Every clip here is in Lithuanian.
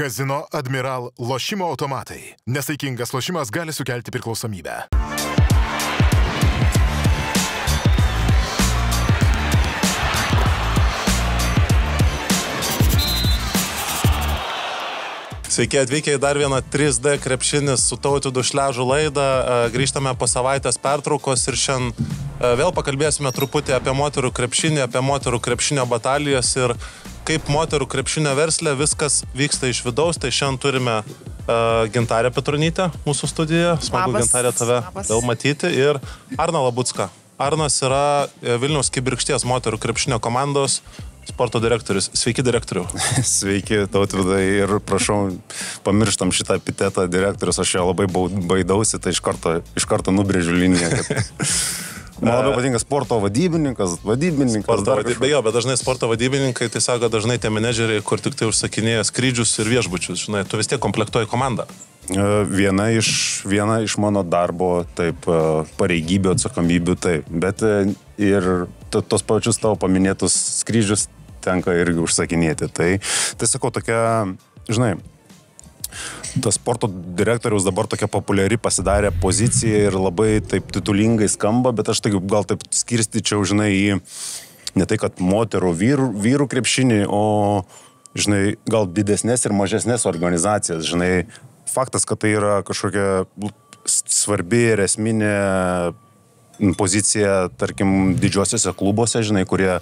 Kazino Admiral lošimo automatai. Nesaikingas lošimas gali sukelti priklausomybę. Sveiki atvykę į dar vieną 3D krepšinis su Tautvydu Šležu laidą. Grįžtame po savaitės pertraukos ir šiandien vėl pakalbėsime truputį apie moterų krepšinį, apie moterų krepšinio batalijas ir kaip moterų krepšinio versle viskas vyksta iš vidaus. Tai šiandien turime Gintarę Petronytę mūsų studijoje. Smagu, Gintarė, tave vėl matyti. Ir Arną Labucką. Arnas yra Vilniaus Kibirkšties moterų krepšinio komandos sporto direktorius. Sveiki, direktoriau. Sveiki, Tautvydai, ir prašau, pamirštam šitą epitetą direktorius, aš jo labai baidausi, tai iš karto nubrėžiu liniją. Man labai patinka sporto vadybininkas. Bejo, bet dažnai sporto vadybininkai, tai sako, dažnai tie menedžeriai, kur tik tai užsakinėja skrydžius ir viešbučius, žinai, tu vis tiek komplektuoji komandą. Viena iš mano darbo, taip, pareigybių, atsakomybių, taip, bet ir tos pačius tavo paminėtus skrydžius tenka irgi užsakinėti. Tai sakau, tokia, žinai, tas sporto direktoriaus dabar tokia populiari pasidarė pozicija ir labai taip titulingai skamba, bet aš gal taip skirstyčiau, žinai, į ne tai, kad moterų, vyrų krepšinį, o, žinai, gal didesnės ir mažesnės organizacijas, žinai, faktas, kad tai yra kažkokia svarbi ir esminė pozicija, tarkim, didžiosiuose klubuose, žinai, kurie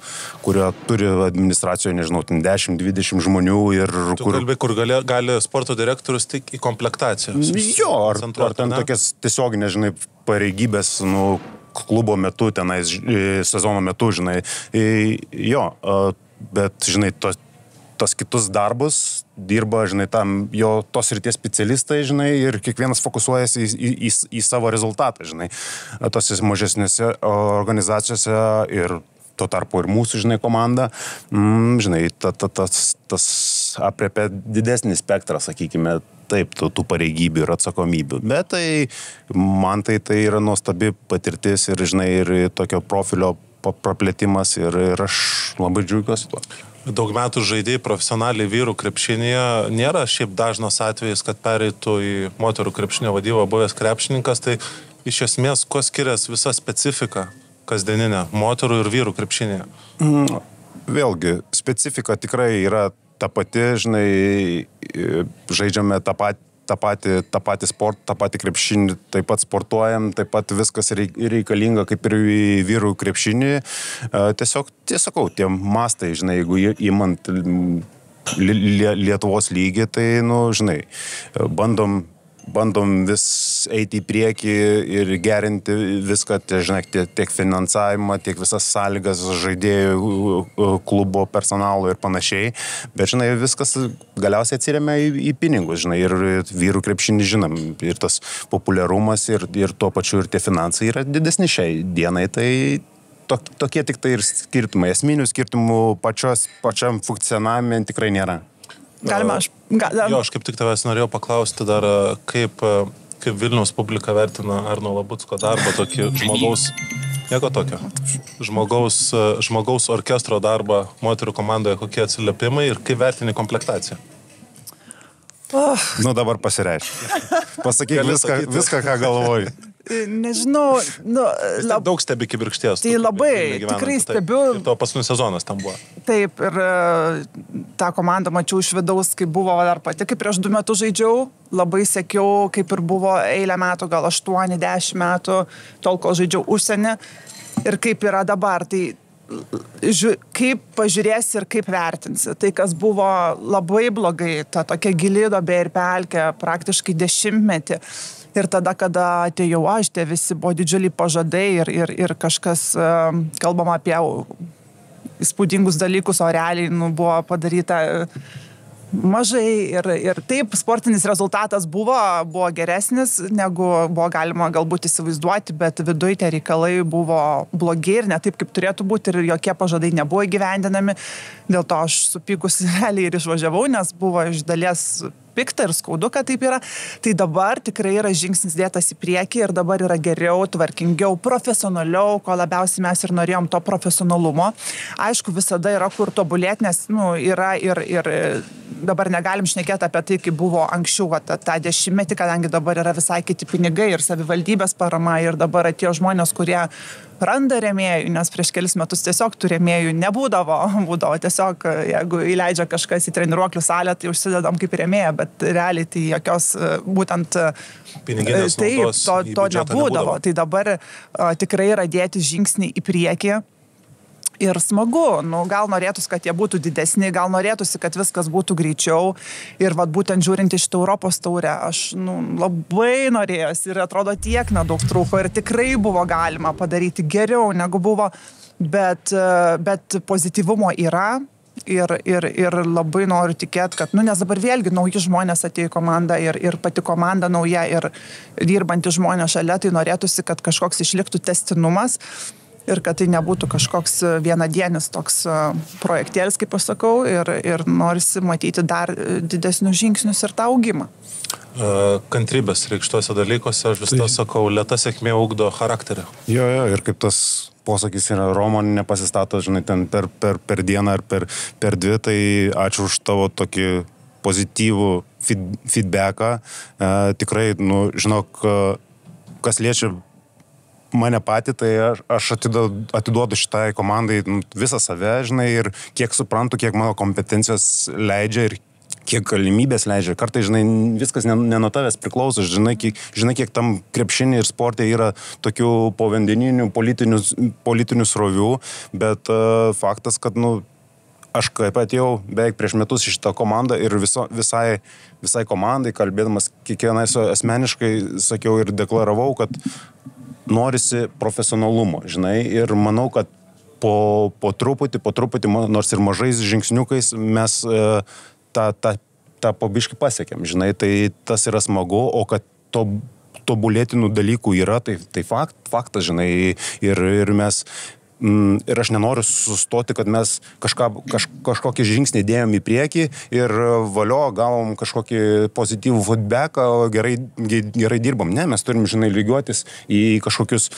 turi administracijoje, nežinau, 10-20 žmonių ir... Tu kalbė, kur gali sporto direktorius tik į komplektaciją. Jo, ar ten tokias tiesioginės, žinai, pareigybės, klubo metu, tenais, sezono metu, žinai. Jo, bet, žinai, tos kitus darbus dirba, žinai, tam jo tos srities specialistai, žinai, ir kiekvienas fokusuojasi į savo rezultatą, žinai, tose mažesnėse organizacijose ir tuo tarpu ir mūsų, žinai, komanda, žinai, tas apriepia didesnį spektrą, sakykime, taip, tų pareigybių ir atsakomybių. Bet tai, man tai yra nuostabi patirtis ir, žinai, ir tokio profilio praplėtimas ir aš labai džiaugiuosi tuo. Daug metų žaidėjai profesionaliai vyrų krepšinėje. Nėra šiaip dažnas atvejis, kad pereitų į moterų krepšinio vadybą buvęs krepšininkas. Tai iš esmės, kuo skiriasi visa specifika kasdieninė moterų ir vyrų krepšinėje? Vėlgi, specifika tikrai yra ta pati, žinai, žaidžiame tą patį sportą, tą patį krepšinį, taip pat sportuojam, taip pat viskas reikalinga kaip ir vyrų krepšinį. Tiesiog, tie mastai, žinai, jeigu įmant Lietuvos lygį, tai, žinai, bandom vis eiti į priekį ir gerinti viską, žinai, tiek finansavimą, tiek visas sąlygas žaidėjų, klubo personalo ir panašiai. Bet, žinai, viskas galiausiai atsiremia į pinigus, žinai, ir vyrų krepšinį žinom. Ir tas populiarumas ir tuo pačiu ir tie finansai yra didesni šiai dienai. Tai tokie tik tai ir skirtumai. Esminių skirtumų pačiam funkcionavime tikrai nėra. Galima, aš kaip tik tavęs norėjau paklausti dar, kaip Vilniaus publika vertina Arno Labucko darbą, tokį žmogaus orkestro darbą moterų komandoje, kokie atsiliepimai ir kaip vertini komplektaciją? Dabar pasireiškia. Pasakyk viską, ką galvoji. Nežinau, daug stebi Kibirkšties. Tai labai, tikrai stebiu. Ir to paskutinis sezonas tam buvo. Taip, ir tą komandą mačiau iš vidaus, kaip buvo dar pati, kaip prieš 2 metus žaidžiau, labai sekiau, kaip ir buvo eilę metų, gal 8-10 metų, tol, kol žaidžiau užsienį, ir kaip yra dabar. Tai kaip pažiūrėsi ir kaip vertinsi. Tai, kas buvo labai blogai, ta tokia gili duobė ir pelkė, praktiškai 10 metį. Ir tada, kada atėjau aš, tie visi buvo didžiuliai pažadai ir kažkas kalbama apie įspūdingus dalykus, o realiai buvo padaryta mažai. Ir taip, sportinis rezultatas buvo geresnis, negu buvo galima galbūt įsivaizduoti, bet viduje tie reikalai buvo blogi ir ne taip, kaip turėtų būti, ir jokie pažadai nebuvo įgyvendinami. Dėl to aš supykusi realiai ir išvažiavau, nes buvo iš dalies pikta ir skaudu, kad taip yra. Tai dabar tikrai yra žingsnis dėtas į priekį ir dabar yra geriau, tvarkingiau, profesionaliau, ko labiausiai mes ir norėjom to profesionalumo. Aišku, visada yra kur tobulėti, nes yra ir dabar negalim šnekėti apie tai, kaip buvo anksčiau, tą dešimtmetį, kadangi dabar yra visai kiti pinigai ir savivaldybės parama ir dabar atėjo žmonės, kurie randa rėmėjų, nes prieš kelis metus tiesiog tų rėmėjų nebūdavo. Būdavo tiesiog, jeigu įleidžia kažkas į treniruoklių salę, tai užsidedam kaip rėmėja, bet realiai tai jokios būtent piniginės naudos to nebūdavo. Tai dabar tikrai yra dėti žingsnį į priekį. Ir smagu, gal norėtųsi, kad jie būtų didesni, gal norėtųsi, kad viskas būtų greičiau. Ir būtent žiūrint iš Europos taurę, aš labai norėjusi ir atrodo tiek nedaug trūko ir tikrai buvo galima padaryti geriau negu buvo, bet pozityvumo yra. Ir labai noriu tikėti, kad, nes dabar vėlgi nauji žmonės atėjo į komandą ir pati komanda nauja ir dirbantys žmonės šalia, tai norėtųsi, kad kažkoks išliktų tęstinumas. Ir kad tai nebūtų kažkoks vienadienis toks projektėlis, kaip aš sakau, ir norisi matyti dar didesnius žingsnius ir tą augimą. Kantrybės reikštuose dalykuose, aš vis tą sakau, lėta sėkmė ugdo charakterį. Jo, ir kaip tas posakis yra, Roma nepasistato, žinai, ten per dieną ar per dvi, tai ačiū už tavo tokį pozityvų feedbacką. Tikrai, žinok, kas liečia mane patį, tai aš atiduodu šitai komandai visą save, žinai, ir kiek suprantu, kiek mano kompetencijos leidžia ir kiek galimybės leidžia. Kartais, žinai, viskas ne nuo tavęs priklauso, žinai, kiek tam krepšinį ir sportė yra tokių povandeninių politinių srovių, bet faktas, kad, aš kaip atėjau beveik prieš metus į šitą komandą ir visai komandai, kalbėdamas kiekvienai asmeniškai, sakiau ir deklaravau, kad norisi profesionalumo, žinai, ir manau, kad po truputį, nors ir mažais žingsniukais mes tą pabiškį pasiekėm, žinai, tai tas yra smagu, o kad tobulėtinų dalykų yra, tai faktas, žinai, ir mes ir aš nenoriu sustoti, kad mes kažkokį žingsnį dėjom į priekį ir valio gavom kažkokį pozityvų feedbacką, gerai dirbam. Ne, mes turim, žinai, lygiuotis į kažkokius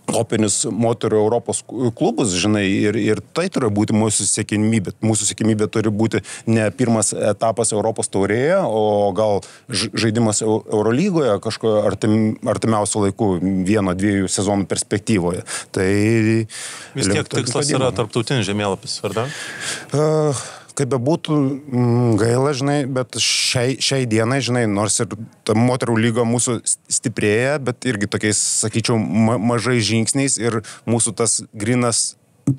topinius moterų Europos klubus, žinai, ir tai turi būti mūsų siekiamybė. Mūsų siekiamybė turi būti ne pirmas etapas Europos taurėje, o gal žaidimas Eurolygoje kažko artimiausių laikų 1-2 sezonų perspektyvoje. Tai vis tiek tikslas yra tarptautinis žemėlapis, ar ne? Kaip bebūtų gaila, žinai, bet šiai dienai, žinai, nors ir ta moterų lyga mūsų stiprėja, bet irgi tokiais, sakyčiau, mažai žingsniais ir mūsų tas grynas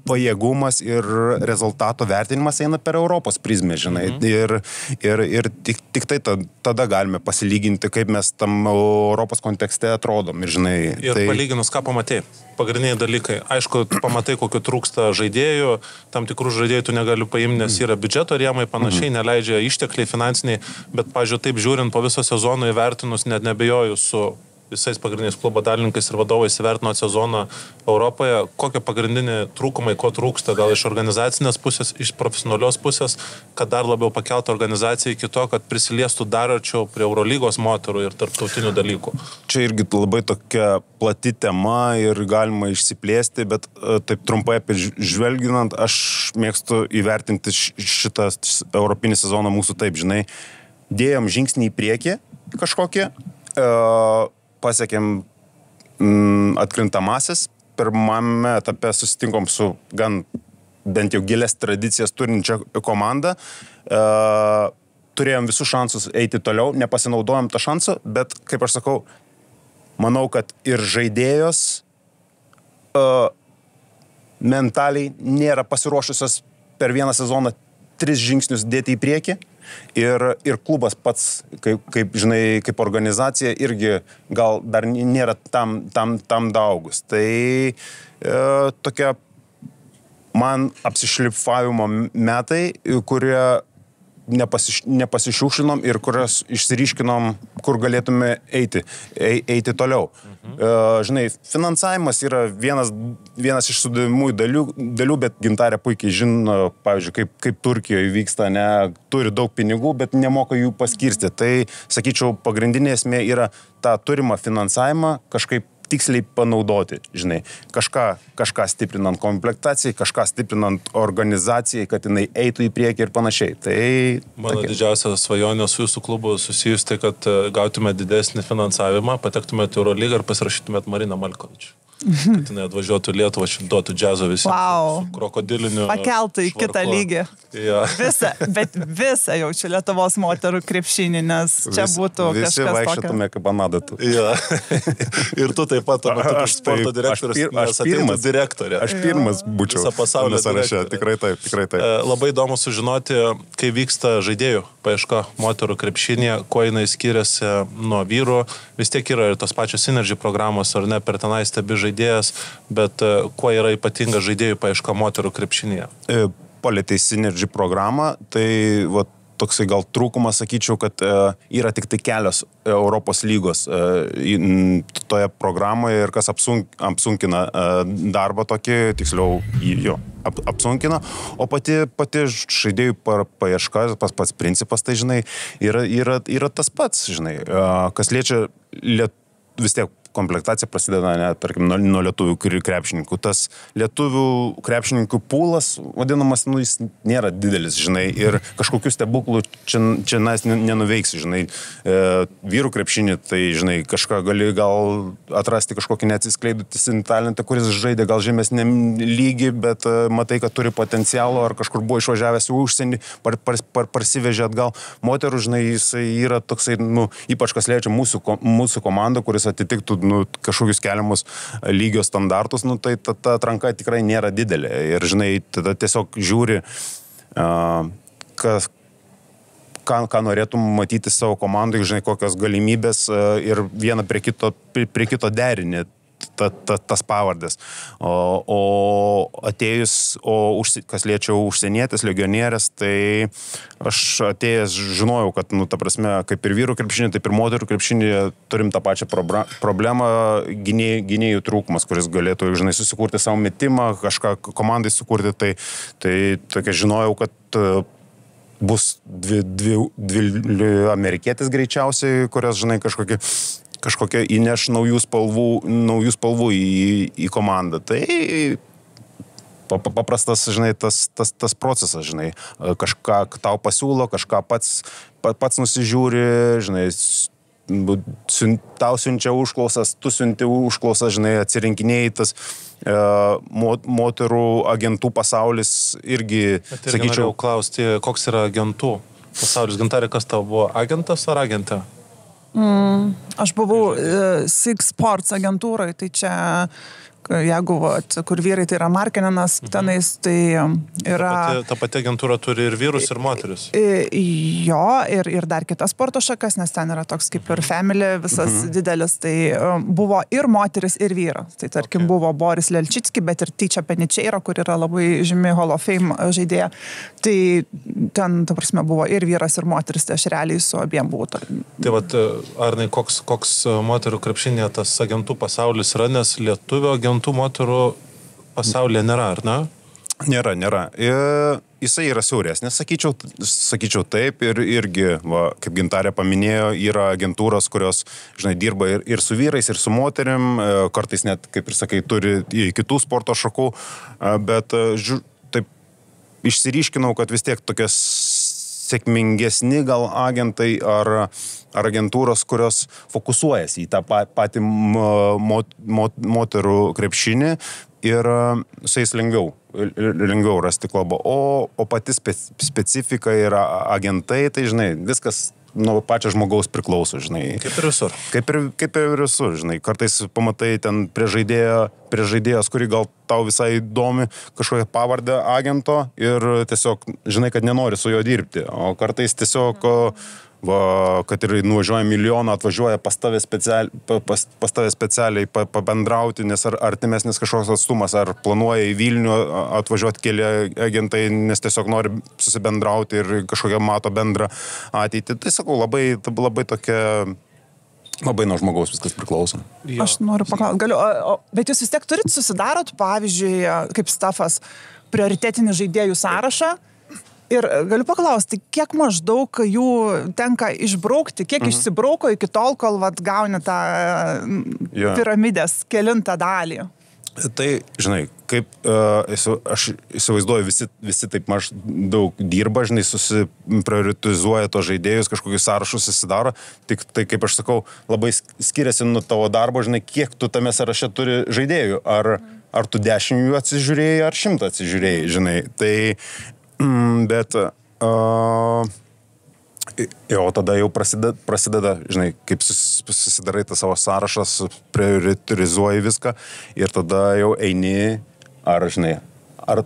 pajėgumas ir rezultato vertinimas eina per Europos prizmę, žinai. Ir tik tai tada galime pasilyginti, kaip mes tam Europos kontekste atrodom. Ir, žinai, ir palyginus, ką pamatei? Pagrindiniai dalykai. Aišku, pamatai, kokio trūksta žaidėjų, tam tikrų žaidėjų tu negali paimti, nes yra biudžeto rėmai, panašiai, neleidžia ištekliai finansiniai, bet, pažiūrėjau, taip žiūrint po viso sezono įvertinus, net nebejoju su visais pagrindiniais klubo dalininkais ir vadovais įvertino sezoną Europoje, kokie pagrindiniai trūkumai, ko trūksta, gal iš organizacinės pusės, iš profesionalios pusės, kad dar labiau pakeltų organizaciją iki to, kad prisiliestų dar arčiau prie Eurolygos moterų ir tarptautinių dalykų. Čia irgi labai tokia plati tema ir galima išsiplėsti, bet taip trumpai žvelginant, aš mėgstu įvertinti šitą europinį sezoną mūsų taip, žinai, dėjom žingsnį į priekį kažkokį, pasiekėm atkrintamasis, pirmame etape susitinkom su gan bent jau gilias tradicijas turinčią komandą, turėjom visus šansus eiti toliau, nepasinaudojom tą šansą, bet, kaip aš sakau, manau, kad ir žaidėjos mentaliai nėra pasiruošusios per vieną sezoną 3 žingsnius dėti į priekį. Ir klubas pats, kaip žinai, kaip organizacija irgi gal dar nėra tam daugus. Tai tokia man apsišlipfavimo metai, kurie nepasišiukšlinom ir kurias išsiryškinom, kur galėtume eiti toliau. žinai, finansavimas yra vienas iš sudėmųjų dalių, bet Gintarė puikiai žino, pavyzdžiui, kaip Turkijoje vyksta, ne, turi daug pinigų, bet nemoka jų paskirsti. Tai, sakyčiau, pagrindinė esmė yra tą turimą finansavimą kažkaip tiksliai panaudoti, žinai, kažką stiprinant komplektacijai, kažką stiprinant organizacijai, kad jinai eitų į priekį ir panašiai. Tai mano didžiausia svajonė su jūsų klubu susijus tai, kad gautumėt didesnį finansavimą, patektumėt Eurolygą ir pasirašytumėt Mariną Malkovičių. Kad jinai atvažiuotų Lietuvą, duotų džiazo visiems. Wow. Krokodiliniu. Pakeltų į kitą lygį. Ja. Visą jaučiu Lietuvos moterų krepšinį, nes čia būtų kažkas tokio. Visi vaikščiotume kaip Anadatų. Ja. Ir tu taip pat, aš sporto direktorius, aš pirmas direktorė. Aš pirmas būčiau visą pasaulio sąraše. Tikrai taip. Labai įdomu sužinoti, kai vyksta žaidėjų paieška moterų krepšinėje, kuo jinai skiriasi nuo vyrų. Vis tiek yra ir tos pačios Synergy programos, ar ne, per tenai stebi žaidėjas, bet kuo yra ypatinga žaidėjų paieška moterų krepšinėje? Palietei Synergy programą, tai toksai gal trūkumas, sakyčiau, kad yra tik tai kelios Europos lygos toje programoje ir kas apsunkina darbą tokį, tiksliau, jo, apsunkina, o pati žaidėjų paieška, pats principas, tai, žinai, yra tas pats, žinai, kas liečia vis tiek komplektacija prasideda, ne, tarkim, nuo lietuvių krepšininkų. Tas lietuvių krepšininkų pūlas, vadinamas, jis nėra didelis, žinai, ir kažkokių stebuklų čia nenuveiksi, žinai. Vyrų krepšinį, tai, žinai, kažką gali gal atrasti kažkokį neatsiskleidusį talentą, kuris žaidė gal žemesniam lygį, bet matai, kad turi potencialo, ar kažkur buvo išvažiavęs į užsienį, parsivežė atgal. Moterų, žinai, jisai yra toksai, ypač kas liečia mūsų komandą, kuris atitiktų kažkokius keliamus lygio standartus, tai ta atranka tikrai nėra didelė. Ir, žinai, tada tiesiog žiūri, ką norėtum matyti savo komandai, žinai, kokios galimybės ir vieną prie kito derinį tas pavardės. O atėjus, kas liečia užsienietis, legionierės, tai aš atėjęs žinojau, kad, ta prasme, kaip ir vyrų krepšinį, taip ir moterų krepšinį turim tą pačią problemą, gynėjų trūkumas, kuris galėtų, žinai, susikurti savo metimą, kažką komandai sukurti, tai tokia žinojau, kad bus dvi amerikietis greičiausiai, kurios, žinai, kažkokia įneš naujų spalvų į komandą. Tai paprastas, žinai, tas procesas, žinai, kažką tau pasiūlo, kažką pats nusižiūri, žinai, tau siunčia užklausas, tu siunti užklausas, žinai, atsirinkinėjai tas moterų agentų pasaulis irgi, sakyčiau, klausti, koks yra agentų pasaulis. Gintarė, kas tau buvo, agentas ar agentė? Aš buvau Sig Sports agentūrai, tai čia, jeigu, kur vyrai, tai yra Markeninas, tenais, tai yra... Ta pati agentūra turi ir vyrus, ir moteris. Jo, ir dar kitas sporto šakas, nes ten yra toks kaip ir family, visas didelis, tai buvo ir moteris, ir vyras. Tai tarkim buvo Boris Lelčicki, bet ir Tyčia Peničeira, kur yra labai žymi Hall of Fame žaidėja. Tai ten, ta prasme, buvo ir vyras, ir moteris, tai aš realiai su abiem buvau. Tai vat, Arnai, koks moterų krepšinėje tas agentų pasaulis yra, nes lietuvio agentų moterų pasaulyje nėra, ar ne? Nėra. Jisai yra siauresnis, sakyčiau taip, ir irgi, kaip Gintarė paminėjo, yra agentūros, kurios, žinai, dirba ir su vyrais, ir su moterim, kartais net, kaip ir sakai, turi kitų sporto šakų, bet taip išsiryškinau, kad vis tiek tokias sėkmingesni gal agentai ar agentūros, kurios fokusuojasi į tą patį moterų krepšinį ir su jais lengviau rasti klubą. O pati specifika yra agentai, tai, žinai, viskas nuo pačio žmogaus priklauso, žinai. Kaip ir visur. Kaip ir visur, žinai. Kartais pamatai ten prie žaidėjos, kuri gal tau visai įdomi, kažkokią pavardę agento ir tiesiog, žinai, kad nenori su juo dirbti. O kartais tiesiog, kad ir nuvažiuoja milijoną, atvažiuoja pas tave specialiai pabendrauti, nes ar artimesnis kažkoks atstumas, ar planuoja į Vilnių atvažiuoti keli agentai, nes tiesiog nori susibendrauti ir kažkokią mato bendrą ateitį. Tai sakau, labai tokia Labai nuo žmogaus viskas priklauso. Jo. Aš noriu paklausti, bet jūs vis tiek susidarot, pavyzdžiui, kaip Stafas, prioritetinį žaidėjų sąrašą. Ir galiu paklausti, kiek maždaug jų tenka išbraukti, kiek išsibrauko iki tol, kol gauni tą piramidės kelintą dalį? Tai, žinai, kaip aš įsivaizduoju, visi taip daug dirba, žinai, susiprioritizuoja to žaidėjus, kažkokius sąrašus susidaro, tik tai, kaip aš sakau, labai skiriasi nuo tavo darbo, žinai, kiek tu tame sąraše turi žaidėjų, ar tu 10 jų atsižiūrėjai, ar 100 atsižiūrėjai, žinai, tai bet jau tada jau prasideda, žinai, kaip susidarai tą savo sąrašą, prioritizuoji viską ir tada jau eini, ar, žinai, ar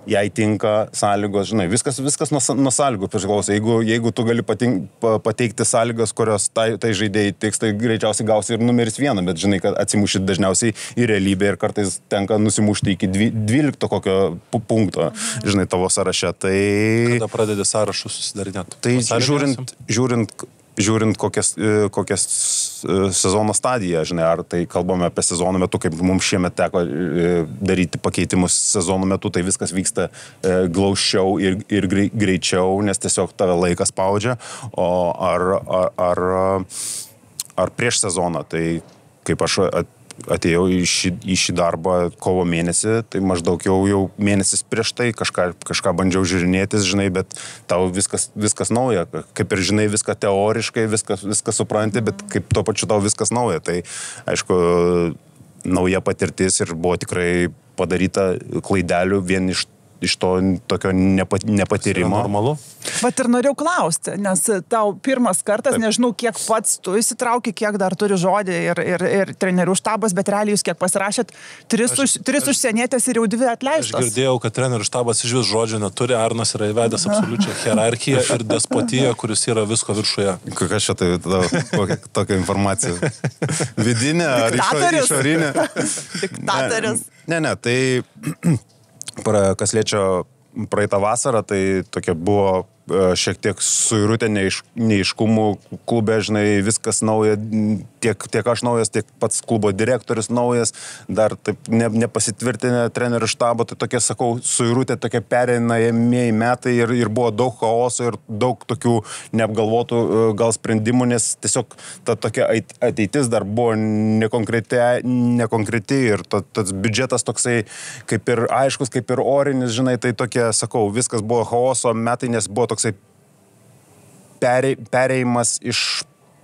jai tinka sąlygos, žinai, viskas nuo sąlygų priklauso. Jeigu tu gali pateikti sąlygas, kurios tai žaidėjai tiks, tai greičiausiai gausi ir numeris 1, bet žinai, kad atsimuši dažniausiai į realybę ir kartais tenka nusimušti iki 12 kokio punkto, žinai, tavo sąraše. Tai... Kada pradedi sąrašus susidarinėti? Tai žiūrint kokias sezono stadiją, žinai, ar tai kalbame apie sezono metu, kaip mums šiemet teko daryti pakeitimus sezono metu, tai viskas vyksta glaušiau ir greičiau, nes tiesiog tave laikas spaudžia, o ar prieš sezoną, tai kaip aš atėjau į šį darbą kovo mėnesį, tai maždaug jau mėnesis prieš tai kažką bandžiau žiūrinėtis, žinai, bet tau viskas nauja, kaip ir žinai, viską teoriškai, viską supranti, bet kaip tuo pačiu tau viskas nauja, tai aišku, nauja patirtis ir buvo tikrai padaryta klaidelių vien iš to tokio nepatyrimo. Normalu. Vat ir norėjau klausti, nes tau pirmas kartas, nežinau, kiek pats tu įsitrauki, kiek dar turi žodį ir trenerių štabas, bet realiai jūs kiek pasirašėt, 3 užsienietės ir jau 2 atleistos. Aš girdėjau, kad trenerių štabas iš vis žodžio neturi, Arnas yra įvedęs absoliučią hierarchiją ir despotiją, kuris yra visko viršuje. Kas čia tai tokia informacija? Vidinė ar išorinė? Diktatorius. Ne, tai... Kas liečia praeitą vasarą, tai tokia buvo šiek tiek suirutė neiškumų klube, žinai, viskas nauja, tiek aš naujas, tiek pats klubo direktorius naujas, dar taip nepasitvirtinę trenerių štabo, tai tokia, sakau, suirutė, tokia pereinamieji metai ir buvo daug chaoso ir daug tokių neapgalvotų gal sprendimų, nes tiesiog ta tokia ateitis dar buvo nekonkreti ir tas biudžetas toksai kaip ir aiškus, kaip ir orinis, žinai, tai tokia, sakau, viskas buvo chaoso metai, nes buvo toksai perėjimas iš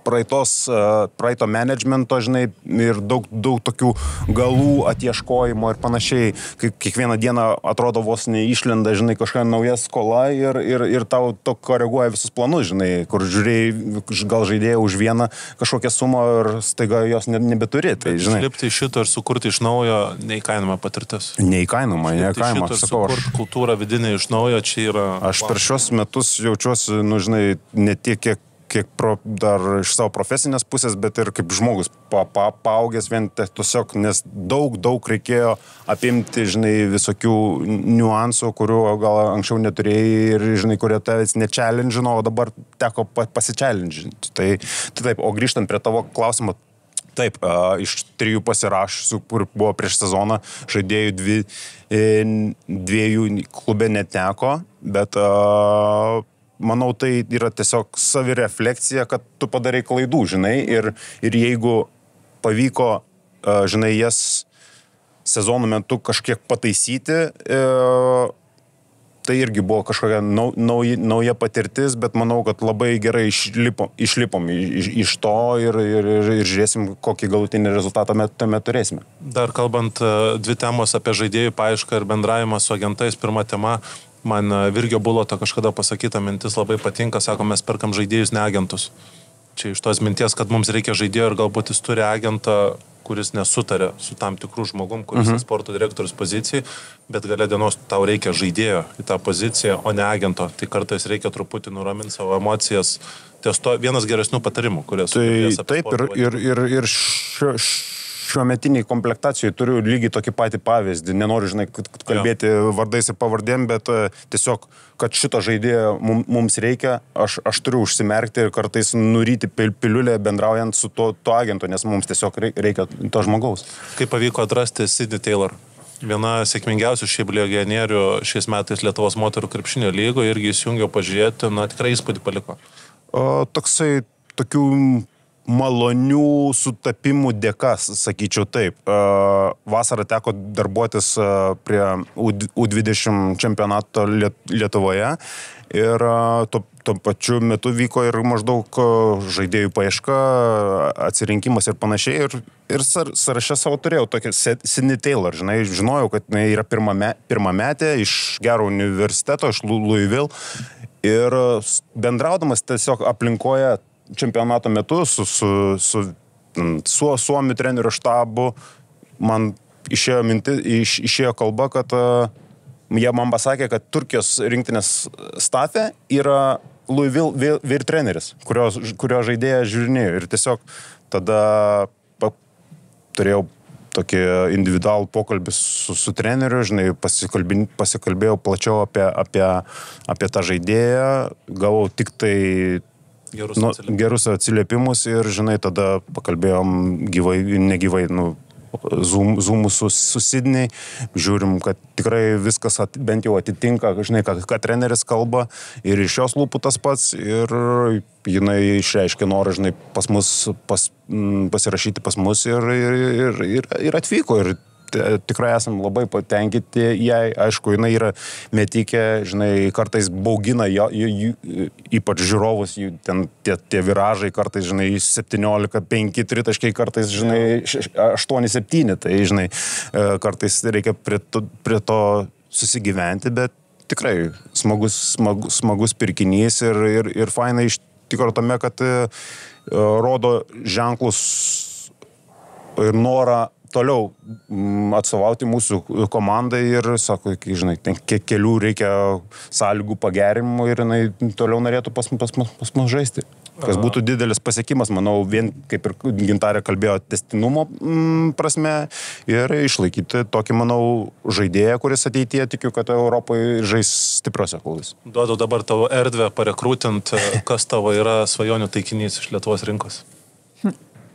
praeito managemento, žinai, ir daug tokių galų atieškojimo ir panašiai. Kiekvieną dieną atrodo vos neišlenda, žinai, kažkokia nauja skola ir tau to koreguoja visus planus, žinai, kur žiūrėjai, gal žaidėjai už vieną kažkokią sumą ir staiga jos nebeturi. Tai, žinai, išlipti iš šito ir sukurti iš naujo neįkainoma patirtis. Neįkainoma, sukurti kultūrą vidinę iš naujo, čia yra... Aš per šios metus jaučiuosi, nu, žinai, ne tiek, kiek dar iš savo profesinės pusės, bet ir kaip žmogus paaugęs vien tiesiog, nes daug reikėjo apimti, žinai, visokių niuansų, kurių gal anksčiau neturėjai ir, žinai, kurie tavęs nečelendžino, o dabar teko pasičelendžinti. Tai taip, o grįžtant prie tavo klausimo, taip, iš 3 pasirašusių, kur buvo prieš sezoną, žaidėjų 2 klube neteko, bet... Manau, tai yra tiesiog savirefleksija, kad tu padarai klaidų, žinai, ir jeigu pavyko, žinai, jas sezono metu kažkiek pataisyti, tai irgi buvo kažkokia nauja patirtis, bet manau, kad labai gerai išlipom iš to ir žiūrėsim, kokį galutinį rezultatą tame turėsime. Dar kalbant 2 temos apie žaidėjų paiešką ir bendravimą su agentais, pirma tema, man Virgio Buloto kažkada pasakyta mintis labai patinka, sako, mes perkam žaidėjus, ne agentus. Čia iš tos minties, kad mums reikia žaidėjo ir galbūt jis turi agentą, kuris nesutarė su tam tikrų žmogum, kuris sporto direktorius pozicijai, bet gale dienos tau reikia žaidėjo į tą poziciją, o ne agento. Tai kartais reikia truputį nuraminti savo emocijas. Ties to vienas geresnių patarimų, kurie tai taip, ir šiuo metiniai komplektacijai turiu lygiai tokį patį pavyzdį. Nenoriu, žinai, kalbėti vardais ir pavardėm, bet tiesiog, kad šito žaidėjo mums reikia, aš turiu užsimerkti ir kartais nuryti piliulę bendraujant su to agentu, nes mums tiesiog reikia to žmogaus. Kaip pavyko atrasti Sydney Taylor? Viena sėkmingiausių šiaip legionierių šiais metais Lietuvos moterų krepšinio lygo, irgi įsijungiau pažiūrėti, tikrai įspūdį paliko. Tokių malonių sutapimų dėka, sakyčiau taip. Vasarą teko darbuotis prie U20 čempionato Lietuvoje ir tuo pačiu metu vyko ir maždaug žaidėjų paieška, atsirinkimas ir panašiai. Ir sąraše savo turėjau tokią Sydney Taylor, žinojau, kad jinai yra pirmametė iš gero universiteto, iš Louisville. Ir bendraudamas tiesiog aplinkoje čempionato metu su Suomių trenerių štabu, man išėjo kalba, kad jie man pasakė, kad Turkijos rinktinės stafe yra Louisville vyr treneris, kurio žaidėją žiūrinėjau. Ir tiesiog tada turėjau tokį individualų pokalbį su treneriu, pasikalbėjau plačiau apie tą žaidėją, gavau tik tai gerus atsiliepimus ir, tada pakalbėjom negyvai, Zoom'u su Sydney, žiūrim, kad tikrai viskas bent jau atitinka, ką treneris kalba ir iš jos lūpų tas pats ir jinai išreiškė norą, pasirašyti pas mus ir atvyko ir tikrai esam labai patenkinti jai, aišku, jinai yra metikė, kartais baugina ypač žiūrovus, ten tie viražai kartais, 17-5 tritaškiai, kartais, 8-7, tai, kartais reikia prie to susigyventi, bet tikrai smagus pirkinys ir fainai iš tikrųjų tame, kad rodo ženklus ir norą toliau atstovauti mūsų komandai ir, sako, kiek kelių reikia sąlygų pagerinimų ir jinai toliau norėtų pas mus žaisti. Kas būtų didelis pasiekimas, manau, vien, kaip ir Gintarė kalbėjo, tęstinumo prasme ir išlaikyti tokį, manau, žaidėją, kuris ateityje tikiu, kad Europoje žais stipriose kovose. Duodu dabar tavo erdvę parekrūtint, kas tavo yra svajonių taikinys iš Lietuvos rinkos.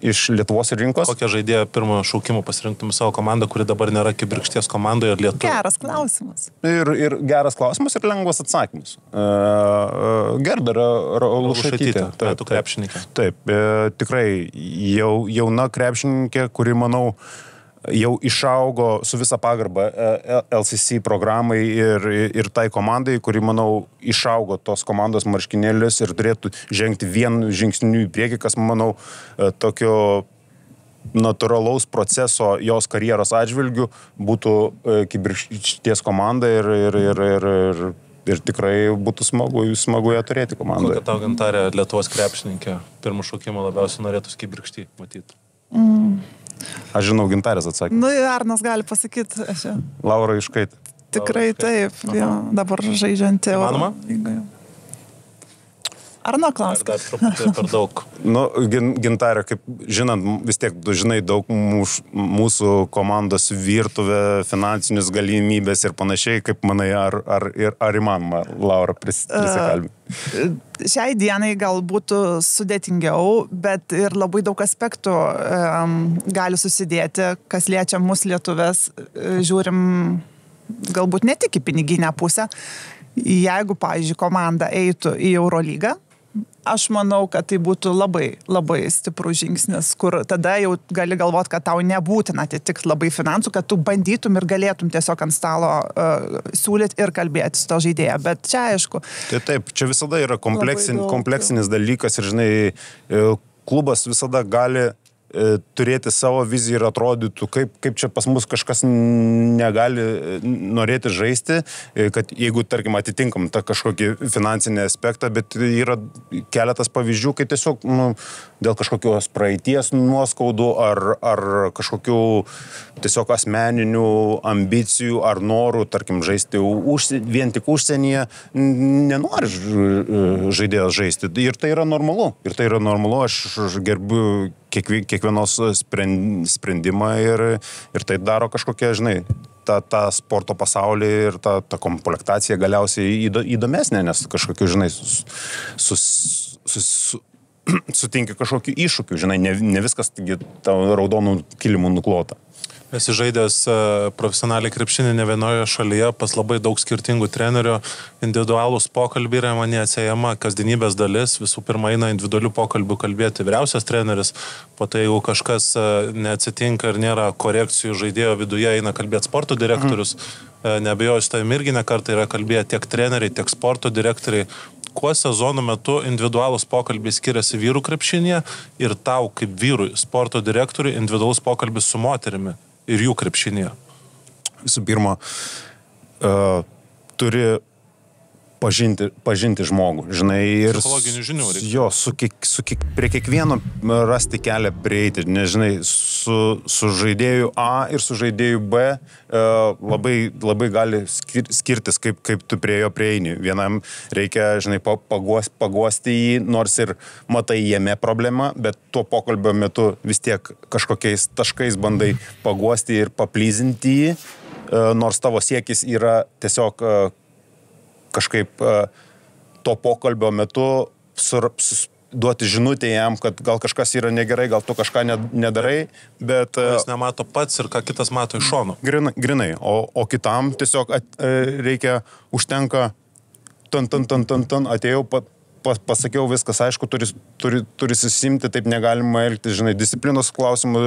Iš Lietuvos rinkos. Kokią žaidėją pirmo šaukimo pasirinktum savo komandą, kuri dabar nėra Kibirkšties komandoje ir Lietuvoje? Geras klausimas. Ir geras klausimas ir lengvas atsakymas. Gerda Lušaitytė. Metų krepšininkė. Taip, tikrai jauna krepšininkė, kuri, manau, jau išaugo su visa pagarba LCC programai ir tai komandai, kuri, manau, išaugo tos komandos marškinėlius ir turėtų žengti vienu žingsniu į priekį, kas, manau, tokio natūralaus proceso jos karjeros atžvilgių būtų Kibirkšties komanda ir tikrai būtų smagu ją turėti komandoje. Kokia tau, Gintarė, Lietuvos krepšininkė pirmo šaukimo labiausiai norėtų Kibirkštį matyti? Aš žinau Gintarės atsakymą. Arnas gali pasakyti. Laura Iškaitė. Tikrai taip, dabar žaidžianti. Manoma? Arno klausia. Dar truputį per daug. Gintarė, kaip žinant, vis tiek tu žinai daug mūsų komandos virtuvę, finansinius galimybės ir panašiai, kaip manai, ar įmanoma, Laura, prisikalbė? Šiai dienai gal būtų sudėtingiau, bet ir labai daug aspektų gali susidėti, kas liečia mus lietuvės, žiūrim galbūt ne tik į piniginę pusę. Jeigu, pavyzdžiui, komanda eitų į Eurolygą, aš manau, kad tai būtų labai, labai stiprus žingsnis, kur tada jau gali galvoti, kad tau nebūtina atitikti labai finansų, kad tu bandytum ir galėtum tiesiog ant stalo siūlyti ir kalbėti su to žaidėja. Bet čia, aišku. Taip, čia visada yra kompleksinis dalykas ir, klubas visada gali turėti savo viziją ir atrodytų, kaip čia pas mus kažkas negali norėti žaisti, kad jeigu, tarkim, atitinkam tą kažkokį finansinį aspektą, bet yra keletas pavyzdžių, kai tiesiog dėl kažkokios praeities nuoskaudų ar kažkokių tiesiog asmeninių ambicijų ar norų, tarkim, žaisti vien tik užsienyje, nenori žaidėjas žaisti. Ir tai yra normalu. Aš gerbiu kiekvienos sprendimą ir tai daro kažkokia, žinai, tą sporto pasaulį ir tą komplektaciją galiausiai įdomesnė, nes kažkokiu, žinai, sutinki kažkokiu iššūkiu, žinai, ne viskas tau raudonų kilimų nuklota. Esi žaidęs profesionaliai krepšinį ne vienoje šalyje, pas labai daug skirtingų trenerių, individualūs pokalbiai yra man neatsiejama kasdienybės dalis, visų pirma eina individualių pokalbių kalbėti vyriausias treneris, po tai jeigu kažkas neatsitinka ir nėra korekcijų žaidėjo viduje, eina kalbėti sporto direktorius, neabejoju, su tavimi irgi ne kartą yra kalbėję tiek treneriai, tiek sporto direktoriai. Kuo sezono metu individualūs pokalbiai skiriasi vyrų krepšinėje ir tau kaip vyrui sporto direktoriui individualus pokalbis su moterimi ir jų krepšinėje? Visų pirma, turi pažinti žmogų, žinai, ir psichologinių žinių reikia. Jo, prie kiekvieno rasti kelią prieiti, nežinai, su žaidėju A ir su žaidėju B labai gali skirtis, kaip tu prie jo prieini. Vienam reikia, žinai, paguosti jį, nors ir matai jame problemą, bet tuo pokalbio metu vis tiek kažkokiais taškais bandai paguosti ir paplyzinti jį, nors tavo siekis yra tiesiog kažkaip to pokalbio metu duoti žinutę jam, kad gal kažkas yra negerai, gal tu kažką nedarai, bet... Jis nemato pats ir ką kitas mato iš šono. Grinai, o kitam tiesiog reikia, užtenka atėjau, pasakiau viskas, aišku, turi susimti, taip negalima elgtis, žinai, disciplinos klausimų,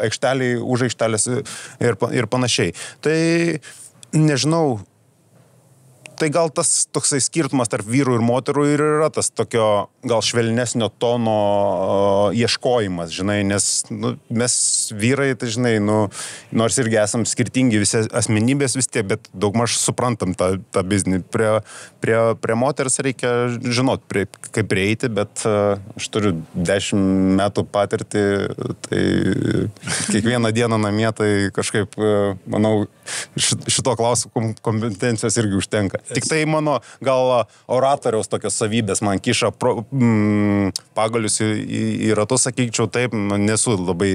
aikšteliai, už aikštelės ir panašiai. Tai, nežinau, tai gal tas toksai skirtumas tarp vyrų ir moterų ir yra tas tokio gal švelnesnio tono ieškojimas, žinai, nes mes vyrai, tai žinai, nors irgi esam skirtingi visi asmenybės vis tiek, bet daugmaž suprantam tą biznį. Prie moters reikia žinot, kaip prieiti, bet aš turiu 10 metų patirtį, tai kiekvieną dieną namie, tai kažkaip, manau, šito klausimo kompetencijos irgi užtenka. Tik tai mano gal oratoriaus tokios savybės man kiša pagalius į ratus, sakyčiau, taip, nesu labai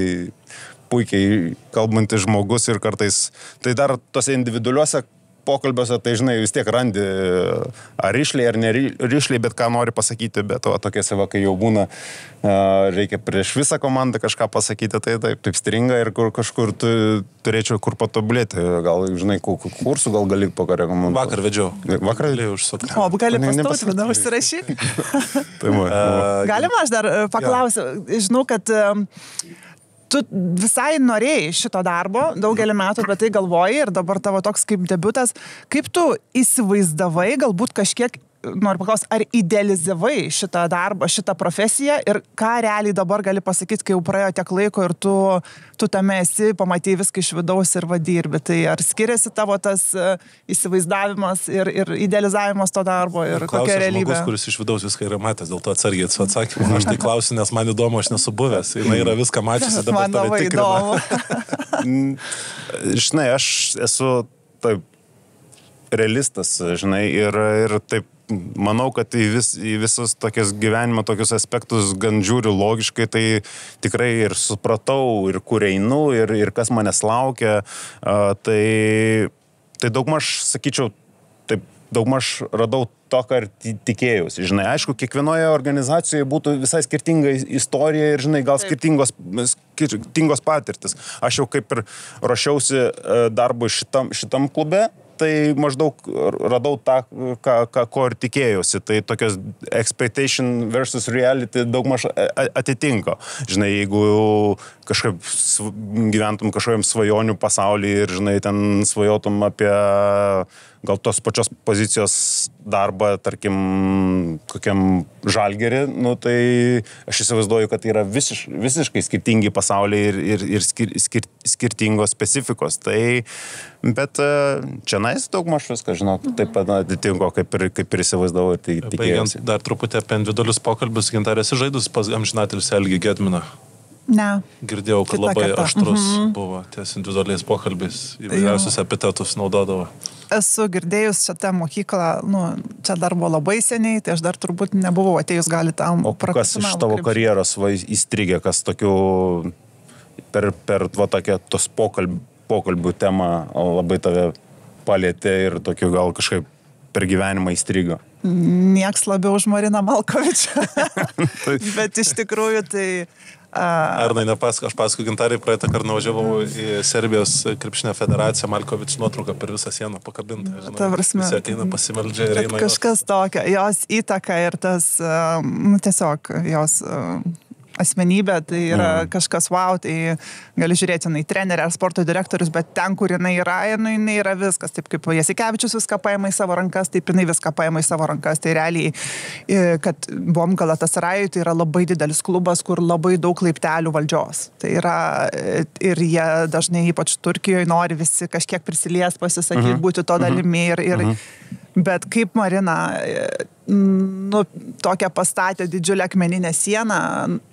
puikiai kalbantis žmogus ir kartais, tai dar tose individualiuose pokalbiuose, tai žinai, vis tiek randi ar rišliai, ar nerišliai, bet ką nori pasakyti, bet tokiose, kai jau būna, reikia prieš visą komandą kažką pasakyti, tai taip stringa ir kažkur turėčiau kur patobulėti. Gal, žinai, kursų gal gali pakorekomentuoti. Vakar vedžiau. Vakar vedžiau užsukti. O, gali pastauti, tada užsirašyk. Galima aš dar paklausiu. Žinau, kad tu visai norėjai šito darbo, daugelį metų apie tai galvojai ir dabar tavo toks kaip debiutas. Kaip tu įsivaizdavai, galbūt kažkiek, noriu paklausti, ar idealizavai šitą darbą, šitą profesiją ir ką realiai dabar gali pasakyti, kai jau praėjo tiek laiko ir tu tame esi, pamatėjai viską iš vidaus ir dirbi. Tai ar skiriasi tavo tas įsivaizdavimas ir idealizavimas to darbo ir kokia realybė? Žmogus, kuris iš vidaus viską yra matęs, dėl to atsargiai su atsakymu. Aš tai klausiu, nes man įdomu, aš nesu buvęs. Jis yra viską mačiusi, dabar tave tikrina. Žinai, aš esu taip realistas, žinai, ir taip manau, kad į visus tokius gyvenimo tokius aspektus gan žiūriu logiškai, tai tikrai ir supratau, ir kur einu, ir kas manęs laukia. Tai daugmaž, sakyčiau, taip daugmaž radau to, ką ir tikėjausi. Žinai, aišku, kiekvienoje organizacijoje būtų visai skirtinga istorija ir, žinai, gal skirtingos patirtis. Aš jau kaip ir ruošiausi darbui šitam klube, tai maždaug radau tą, ko ir tikėjausi. Tai tokios expectation versus reality daugmaž atitinka. Žinai, jeigu kažkaip gyventum kažkokiam svajonių pasaulyje ir, žinai, ten svajotum apie gal tos pačios pozicijos darbą, tarkim, kokiam Žalgirį, tai aš įsivaizduoju, kad tai yra visiškai skirtingi pasauliai ir skirtingos specifikos. Tai, bet čia nais daugmaž viską, žinok, taip pat atitinko, kaip ir įsivaizdavau ir tai tikėjausi. Baigiant dar truputį apie individualius pokalbius, Gintarė, esi žaidus pas amžinatelį Elgį Gedminą? Ne. Girdėjau, kad labai aštrus buvo ties individualiais pokalbiais, įvairiausius epitetus naudodavo. esu girdėjus šitą mokyklą, čia dar buvo labai seniai, tai aš dar turbūt nebuvau atėjus gali tam. O kas iš tavo karjeros įstrigė, kas tokių per va tokia tos pokalbių temą labai tave palėtė ir tokių gal kažkaip per gyvenimą įstrigo? Nieks labiau už Mariną Malkovičią. Bet iš tikrųjų tai... Arnai, aš paskui Gintarai praeitą kartą nuvažiavau į Serbijos krepšinio federaciją, Malkovič nuotrauką per visą sieną pakabintą. Ta prasme. Visi ateina, pasimeldžia ir eina. Kažkas tokio, jos įtaka ir tas, tiesiog jos asmenybė, tai yra kažkas wow, tai gali žiūrėti, jinai trenerė ar sporto direktorius, bet ten, kur jinai yra viskas, taip kaip Jasikevičius viską paima į savo rankas, taip jinai viską paima į savo rankas, tai realiai, kad buvom Galatasarayui, tai yra labai didelis klubas, kur labai daug laiptelių valdžios. Tai yra, ir jie dažnai, ypač Turkijoje, nori visi kažkiek prisilies, pasisakyti, būti to dalimi bet kaip Marina, tokią pastatė didžiulę akmeninę sieną,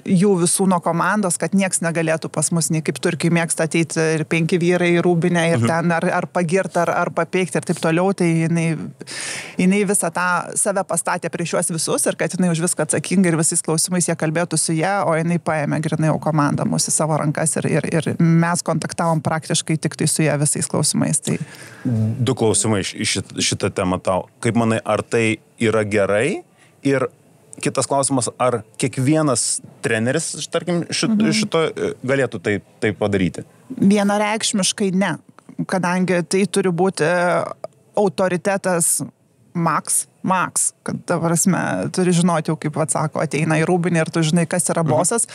jų visų nuo komandos, kad nieks negalėtų pas mus, nei kaip Turkiai mėgsta ateiti ir 5 vyrai į Rūbinę ir ten ar pagirti, ar papeikti ir taip toliau, tai jinai visą tą save pastatė prieš juos visus ir kad jinai už viską atsakinga ir visais klausimais jie kalbėtų su ją, o jinai paėmė grinai jau komandą mūsų į savo rankas ir mes kontaktavom praktiškai tik tai su ją visais klausimais. Tai... 2 klausimai šitą temą tau. Kaip manai, ar tai yra gerai? Ir kitas klausimas, ar kiekvienas treneris, tarkim, šito galėtų tai padaryti? Vienareikšmiškai ne, kadangi tai turi būti autoritetas max, kad prasme, turi žinoti jau, kaip atsako, ateina į Rūbinį ir tu žinai, kas yra bosas,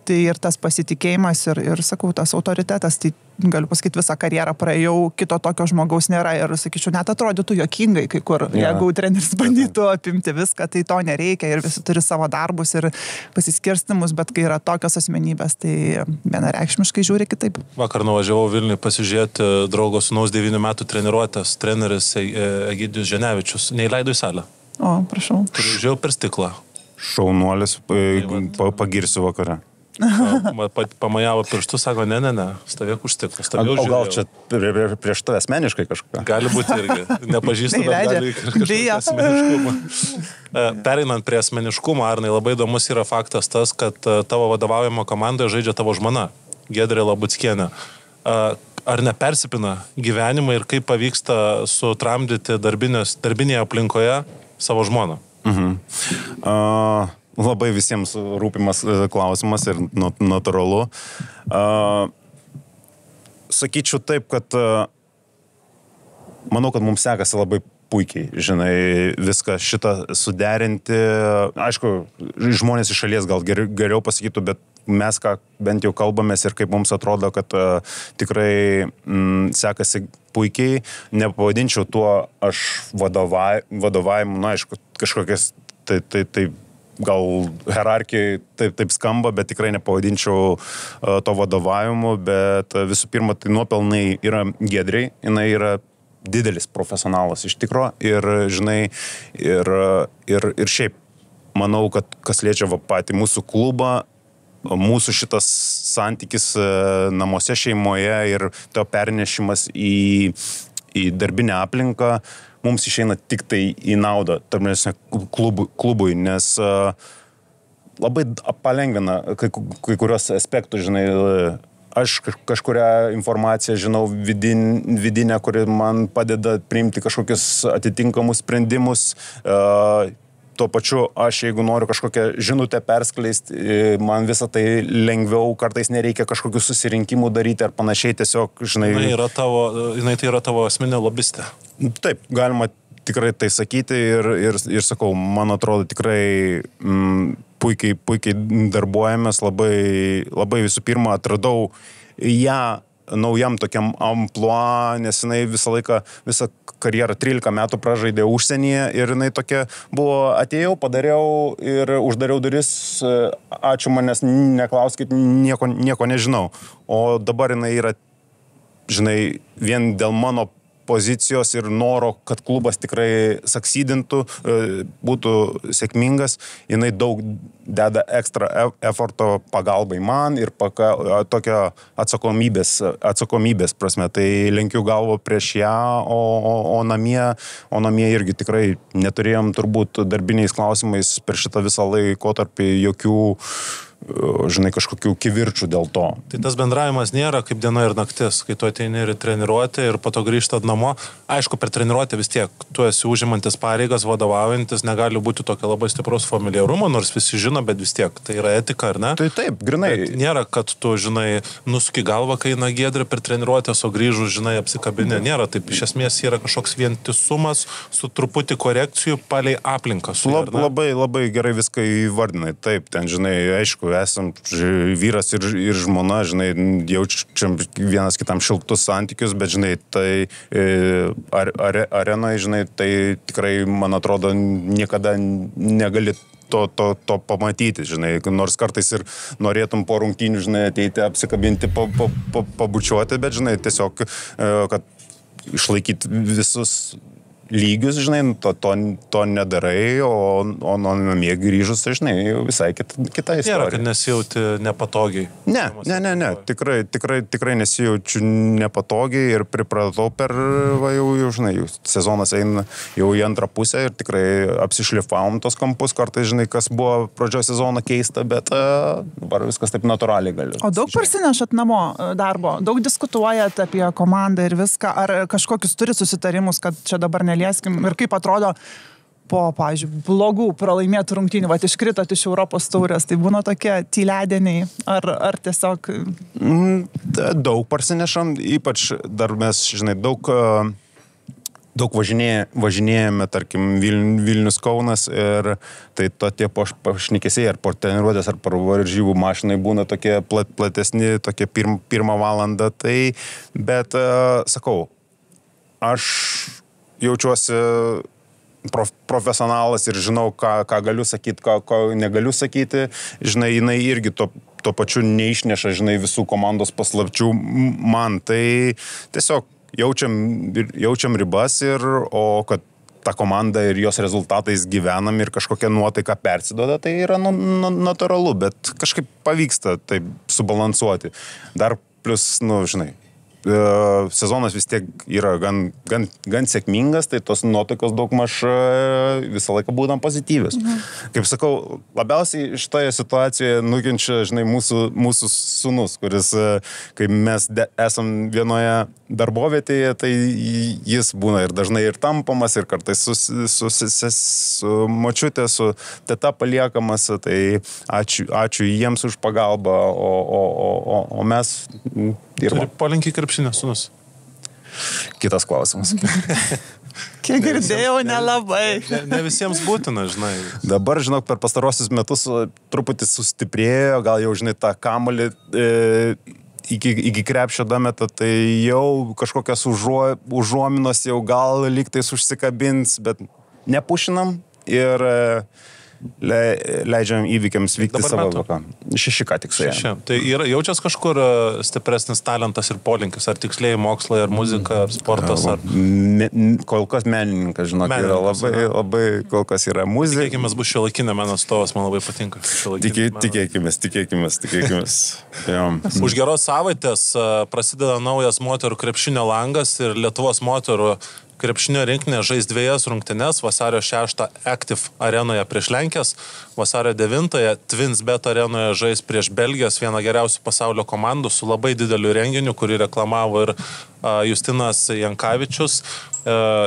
tai ir tas pasitikėjimas ir sakau, tas autoritetas, tai galiu pasakyti, visą karjerą praėjau, kito tokio žmogaus nėra ir, sakyčiau, net atrodytų juokingai, kai kur, jeigu treneris bandytų apimti viską, tai to nereikia ir visi turi savo darbus ir pasiskirstimus, bet kai yra tokios asmenybės, tai vienareikšmiškai žiūri kitaip. Vakar nuvažiavau Vilniui pasižiūrėti draugo sūnaus 9 metų treniruotės, treneris Egidijus Ženevičius, neįleido į salę. O, prašau. Žiūrėjau per stiklą. Šaunuolis, pagirsiu vakarą. Pamajavo pirštų, sako, ne, stovėk už stiklą. O gal čia prieš tave asmeniškai kažką? Gali būti irgi. Nepažįstu, bet gali kažkokį asmeniškumą. Pereinant prie asmeniškumo, Arnai, labai įdomus yra faktas tas, kad tavo vadovaujamo komandoje žaidžia tavo žmona, Giedrė Labuckienė. Ar nepersipina gyvenimą ir kaip pavyksta sutramdyti darbinėje aplinkoje savo žmoną? Labai visiems rūpimas klausimas ir natūralu. Sakyčiau taip, kad manau, kad mums sekasi labai puikiai, žinai, viską šitą suderinti. Aišku, žmonės iš šalies gal geriau pasakytų, bet mes ką bent jau kalbamės ir kaip mums atrodo, kad tikrai sekasi puikiai. Nepavadinčiau tuo aš vadovavimu, aišku, kažkokias tai gal hierarchijai taip skamba, bet tikrai nepavadinčiau to vadovavimu, bet visų pirma, tai nuopelnai yra Giedrei, jinai yra didelis profesionalas iš tikro ir, žinai, ir šiaip manau, kad kas liečia patį mūsų klubą, mūsų šitas santykis namuose, šeimoje ir to pernešimas į darbinę aplinką mums išeina tik tai į naudą klubui, nes labai palengvina kai kurios aspektus, žinai, aš kažkurią informaciją žinau vidinę, kuri man padeda priimti kažkokius atitinkamus sprendimus. Tuo pačiu, aš jeigu noriu kažkokią žinutę perskleisti, man visą tai lengviau, kartais nereikia kažkokių susirinkimų daryti ar panašiai, tiesiog, žinai... Jinai tai yra tavo asmeninė lobistė. Taip, galima tikrai tai sakyti ir sakau, man atrodo tikrai puikiai darbuojamės, labai visų pirma atradau ją naujam tokiam amplua, nes jinai visą karjerą 13 metų pražaidė užsienyje ir jinai tokia buvo, atėjau, padariau ir uždariau duris, ačiū manęs, neklauskit, nieko nežinau. O dabar jinai yra, žinai, vien dėl mano pozicijos ir noro, kad klubas tikrai succeedintų, būtų sėkmingas, jinai daug deda ekstra efforto pagalbai man ir tokio atsakomybės prasme. Tai lenkiu galvo prieš ją, o namie irgi tikrai neturėjom turbūt darbiniais klausimais per šitą visą laikotarpį jokių kažkokių kivirčių dėl to. Tai tas bendravimas nėra kaip diena ir naktis, kai tu ateini ir treniruotė ir po to grįžtat namo. Aišku, per treniruotę vis tiek tu esi užimantis pareigas, vadovaujantis, negali būti tokio labai stipraus familiarumo, nors visi žino, bet vis tiek tai yra etika, ar ne? Tai taip, grinai. Bet nėra, kad tu, nusuki galvą, kai eina Giedrė per treniruotę, o grįžus, apsikabinė. Nėra taip. Iš esmės yra kažkoks vientisumas su truputį korekcijų palei aplinką. Labai gerai viską įvardinai. Taip, ten, aišku, esam vyras ir žmona, jaučiam vienas kitam šiltus santykius, bet, tai arenoje, tai tikrai, man atrodo, niekada negali to pamatyti, nors kartais ir norėtum po rungtynių, ateiti, apsikabinti, pabučiuoti, bet, tiesiog, kad išlaikyti visus lygius, to nedarai, o namie grįžus, visai kita istorija. Nėra, kad nesijauti nepatogiai. Ne. Tikrai nesijaučiu nepatogiai ir pripratau per, sezonas eina jau į antrą pusę ir tikrai apsišlifavom tos kampus, kartais, kas buvo pradžios sezono keista, bet dabar viskas taip natūraliai gali. O daug parsinešat namo darbo? Daug diskutuojat apie komandą ir viską? Ar kažkokius turi susitarimus, kad čia dabar nelieskim? Ir kaip atrodo po, pavyzdžiui, blogų pralaimėtų rungtynių, iškritot iš Europos taurės, tai būna tokie tyliadieniai, ar tiesiog... Daug parsinešam, ypač dar mes, daug važinėjame, tarkim, Vilnius Kaunas ir tai tie pašnekesiai ar po treniruotės, ar po varžybų mašinai būna tokie platesni, tokie pirmą valandą, tai, bet sakau, aš jaučiuosi profesionalas ir žinau, ką galiu sakyti, ko negaliu sakyti. Jinai irgi to pačiu neišneša, visų komandos paslapčių man. Tai tiesiog jaučiam ribas o kad ta komanda ir jos rezultatais gyvenam ir kažkokia nuotaika persiduoda, tai yra natūralu, bet kažkaip pavyksta taip subalansuoti. Dar plus, sezonas vis tiek yra gan sėkmingas, tai tos nuotaikos daugmaž visą laiką būdam pozityvios. Kaip sakau, labiausiai šitoje situacijoje nukenčia, mūsų sūnus, kuris, kai mes esam vienoje darbovietėje, tai jis būna ir dažnai ir tampamas, ir kartais su močiutė, su teta paliekamas, tai ačiū jiems už pagalbą, o mes dirbame. Turi polinkį krepšinio sūnus? Kitas klausimas. Kiek girdėjau, nelabai. Ne visiems būtina, Dabar, per pastarosius metus truputį sustiprėjo, gal jau, tą kamuolį iki krepšio dameta, tai jau kažkokios užuominos jau gal lygtais užsikabins, bet nepušinam ir leidžiam įvykiams vykti savo vaką. 6 ką tik su jie. Tai jaučias kažkur stipresnis talentas ir polinkis, ar tiksliai mokslai, ar muzika, ar sportas? Kol kas menininkas, yra labai kol kas yra muzika. Tikėkimės bus šiuolaikinio meno atstovas, man labai patinka. Tikėkimės. Už geros savaitės prasideda naujas moterų krepšinio langas ir Lietuvos moterų krepšinio rinktinė žais 2 rungtynes, vasario 6 Active arenoje prieš Lenkijas, vasario 9 TwinsBet arenoje žais prieš Belgijos, vieną geriausių pasaulio komandų su labai dideliu renginiu, kurį reklamavo ir Justinas Jankavičius.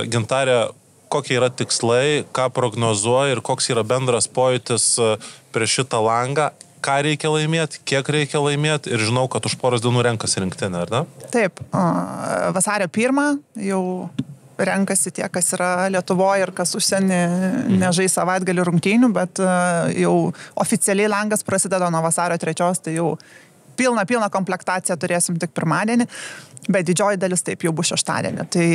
Gintarė, kokie yra tikslai, ką prognozuoja ir koks yra bendras pojūtis prieš šitą langą? Ką reikia laimėti, kiek reikia laimėti ir žinau, kad už poros dienų renkasi rinktinė, ar ne? Taip, vasario 1 jau renkasi tie, kas yra Lietuvoje ir kas užsienį nežais savaitgalį rungtynių, bet jau oficialiai langas prasideda nuo vasario 3, tai jau pilną komplektaciją turėsim tik pirmadienį, bet didžioji dalis taip jau bus šeštadienį. Tai,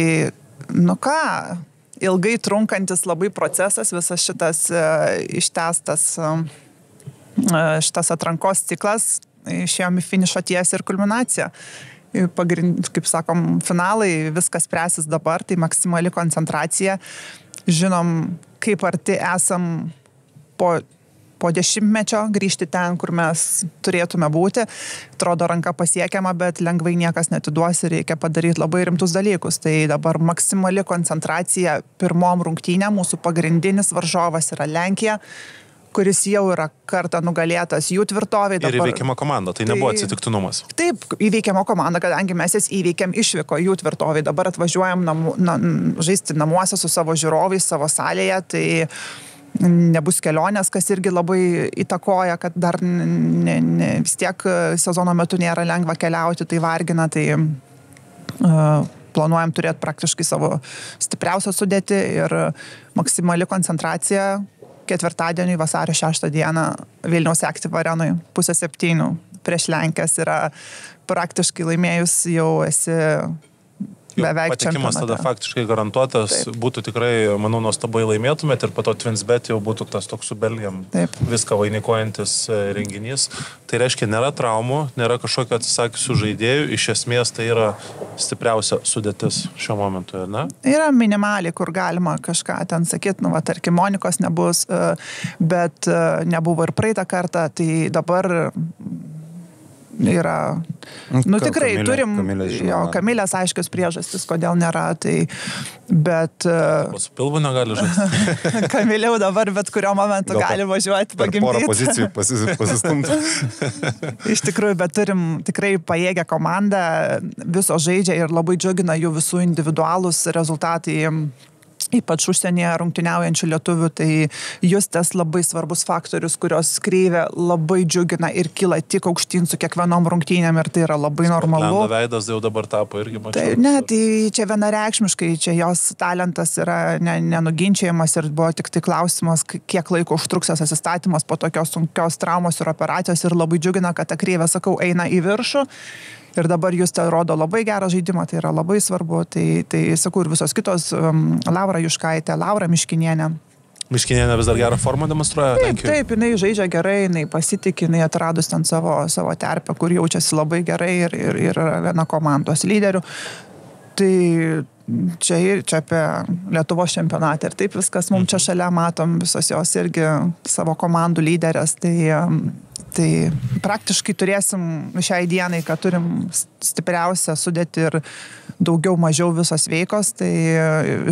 ilgai trunkantis labai procesas, visas šitas ištęstas šitas atrankos ciklas, išėjom į finišo tiesį ir kulminaciją. kaip sakom, finalai, viskas spręsis dabar, tai maksimali koncentracija. Žinom, kaip arti esam po 10-mečio grįžti ten, kur mes turėtume būti. Atrodo, ranka pasiekiama, bet lengvai niekas netiduos ir reikia padaryti labai rimtus dalykus. Tai dabar maksimali koncentracija pirmom rungtynėm. Mūsų pagrindinis varžovas yra Lenkija, kuris jau yra kartą nugalėtas jų tvirtoviai. Ir įveikiama komanda, tai nebuvo atsitiktinumas. Taip, įveikiama komanda, kadangi mes jas įveikėm išvyko jų tvirtoviai. Dabar atvažiuojam žaisti namuose su savo žiūrovais, savo salėje, tai nebus kelionės, kas irgi labai įtakoja, kad dar vis tiek sezono metu nėra lengva keliauti, tai vargina, tai planuojam turėti praktiškai savo stipriausią sudėtį ir maksimali koncentracija. Ketvirtadienį, vasario 6 dieną Vilniaus Active arenui 6:30 prieš Lenkijas yra praktiškai laimėjus, jau esi beveik čempionate. Patekimas tada faktiškai garantuotas. Taip. Būtų tikrai, manau, nuostabai laimėtumėt ir po to Twinsbet jau būtų tas toks su Belgijam viską vainikuojantis renginys. Tai reiškia, nėra traumų, nėra kažkokio atsisakysių žaidėjų, iš esmės tai yra stipriausia sudėtis šiuo momentu, ne? Yra minimaliai, kur galima kažką ten sakyti, tarkim, Monikos nebus, bet nebuvo ir praeitą kartą, tai dabar yra, tikrai turim Kamilės aiškios priežastis, kodėl nėra, tai, bet... Su pilvu negali žaisti. Kamilė dabar bet kurio momentu gali važiuoti pagimdyti. Porą pozicijų pasistumti. Iš tikrųjų, bet turim tikrai pajėgę komandą, viso žaidžia ir labai džiugina jų visų individualūs rezultatai. Ypač užsienyje rungtyniaujančių lietuvių, tai jūs tas labai svarbus faktorius, kurios kreivė labai džiugina ir kyla tik aukštyn su kiekvienom rungtynėm ir tai yra labai normalu. Lendo veidas jau dabar tapo irgi mačiau. Tai čia vienareikšmiškai, čia jos talentas yra nenuginčiamas ir buvo tik tai klausimas, kiek laiko užtruks tas atsistatymas po tokios sunkios traumos ir operacijos ir labai džiugina, kad ta kreivė, sakau, eina į viršų. Ir dabar jūs tai rodo labai gerą žaidimą, tai yra labai svarbu. Tai sakau, ir visos kitos, Laura Juškaitė, Laura Miškinienė. Miškinienė vis dar gerą formą demonstruoja? Taip, jinai žaidžia gerai, jinai pasitikė, jinai atradus ten savo terpę, kur jaučiasi labai gerai ir viena komandos lyderių. Tai čia apie Lietuvos čempionatą ir taip viskas mums čia šalia matom, visos jos irgi savo komandų lyderės. Tai praktiškai turėsim šiai dienai, kad turim stipriausią sudėtį ir daugiau mažiau visos veikos, tai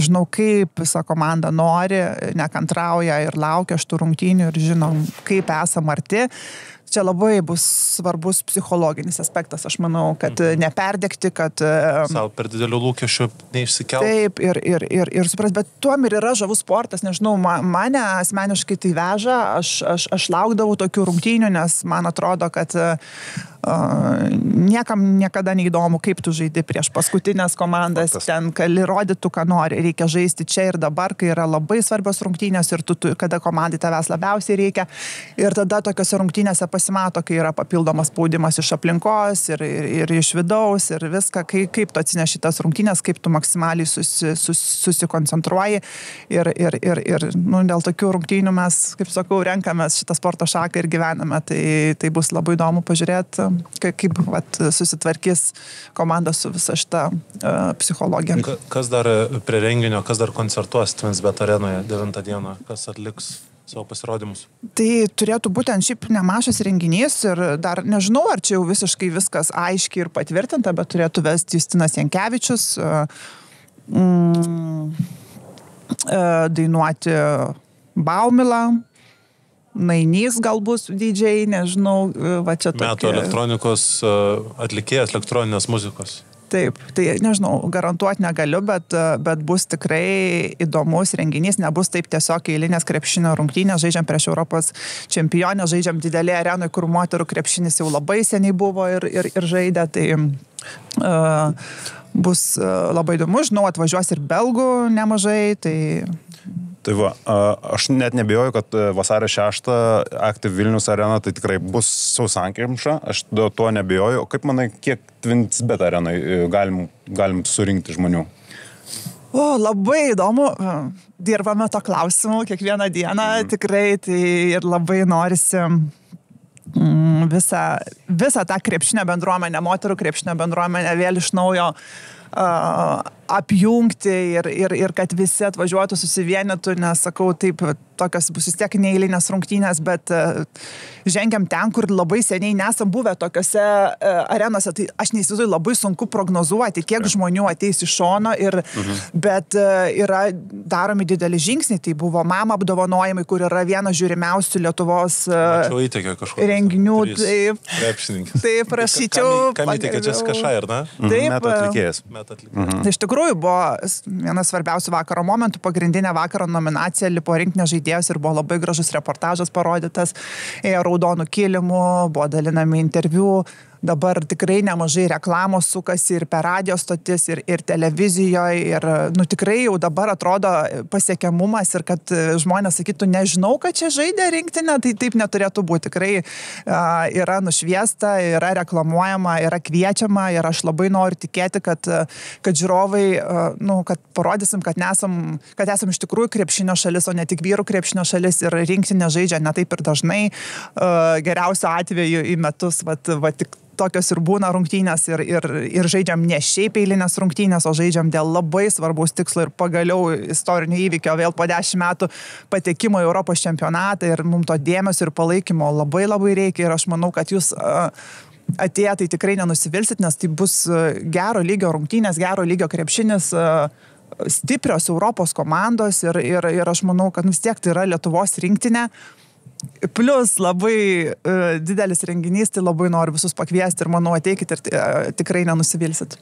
žinau, kaip visa komanda nori, nekantrauja ir laukia šitų rungtynių ir žinom, kaip esam arti. Čia labai bus svarbus psichologinis aspektas, aš manau, kad neperdegti, kad... Sau per didelių lūkesčių neišsikelti. Taip, ir supras, bet tuom ir yra žavus sportas, nežinau, mane asmeniškai tai veža, aš laukdavau tokių rungtynių, nes man atrodo, kad niekam niekada neįdomu, kaip tu žaidi prieš paskutinės komandas, ten gali rodyti, ką nori, reikia žaisti čia ir dabar, kai yra labai svarbios rungtynės ir kada komandai tavęs labiausiai reikia. Ir tada tokiose rungtynėse pasimato, kai yra papildomas spaudimas iš aplinkos ir iš vidaus ir viską, kaip tu atsineši tas rungtynės, kaip tu maksimaliai susikoncentruoji ir dėl tokių rungtynių mes, kaip sakau, renkamės šitą sporto šaką ir gyvename, tai bus labai įdomu pažiūrėti, kaip susitvarkys komanda su visa šita psichologija. Kas dar prie renginio, kas dar koncertuos Twinsbet arenoje 9 dieną, kas atliks savo pasirodymus? Tai turėtų būtent šiaip nemažas renginys ir dar nežinau, ar čia jau visiškai viskas aiškiai ir patvirtinta, bet turėtų vesti Justinas Jankevičius, dainuoti Baumilą, Nainys galbūt DJ, nežinau, va čia tokia. Metų elektronikos atlikėjas elektroninės muzikos. Taip, tai nežinau, garantuoti negaliu, bet bus tikrai įdomus renginys, nebus taip tiesiog eilinės krepšinio rungtynės, žaidžiam prieš Europos čempionę, žaidžiam didelė arenui, kur moterų krepšinis jau labai seniai buvo ir žaidė, tai bus labai įdomu, žinau, atvažiuos ir belgų nemažai, Tai va, aš net nebijoju, kad vasario 6 Active Vilnius arena tai tikrai bus sausankimša, aš to nebijoju. O kaip manai, kiek Twinsbet arenai galim surinkti žmonių? Labai įdomu, dirbame to klausimu kiekvieną dieną, tikrai tai ir labai norisi visą tą krepšinio bendruomenę, moterų krepšinio bendruomenę vėl iš naujo apjungti ir kad visi atvažiuotų, susivienytų, nes, sakau, taip, tokios bus vis tiek neeilinės rungtynės, bet žengiam ten, kur labai seniai nesam buvę tokiose arenose, tai aš neįsivaizduoju, labai sunku prognozuoti, kiek žmonių ateis iš šono, bet yra daromi dideli žingsniai, tai buvo mama apdovanojimai, kur yra vienas žiūrimiausių Lietuvos renginių. Taip, prašyčiau. Kam įteikė Jessica Shire, na? Taip. Atlikėjas. Tai iš tikrųjų buvo vienas svarbiausių vakaro momentų, pagrindinė vakaro nominacija lipo rinktinės žaidėjos ir buvo labai gražus reportažas parodytas, ėjo raudonų kilimų, buvo dalinami interviu. Dabar tikrai nemažai reklamos sukasi ir per radio stotis, ir televizijoje, ir tikrai jau dabar atrodo pasiekiamumas ir kad žmonės sakytų, nežinau, kad čia žaidė rinktinė, tai taip neturėtų būti. Tikrai yra nušviesta, yra reklamuojama, yra kviečiama ir aš labai noriu tikėti, kad žiūrovai, kad parodysim, kad esam iš tikrųjų krepšinio šalis, o ne tik vyrų krepšinio šalis ir rinktinė žaidžia ne taip ir dažnai, geriausiu atveju į metus, tik tokios ir būna rungtynės ir žaidžiam ne šiaip eilinės rungtynės, o žaidžiam dėl labai svarbaus tikslo ir pagaliau istorinio įvykio vėl po 10 metų patekimo į Europos čempionatą ir mums to dėmesio ir palaikymo labai labai reikia ir aš manau, kad jūs atėję tai tikrai nenusivilsit, nes tai bus gero lygio rungtynės, gero lygio krepšinis, stiprios Europos komandos ir aš manau, kad vis tiek tai yra Lietuvos rinktinė. Plus labai didelis renginys, tai labai noriu visus pakviesti ir manau ateikit ir tikrai nenusivilsit.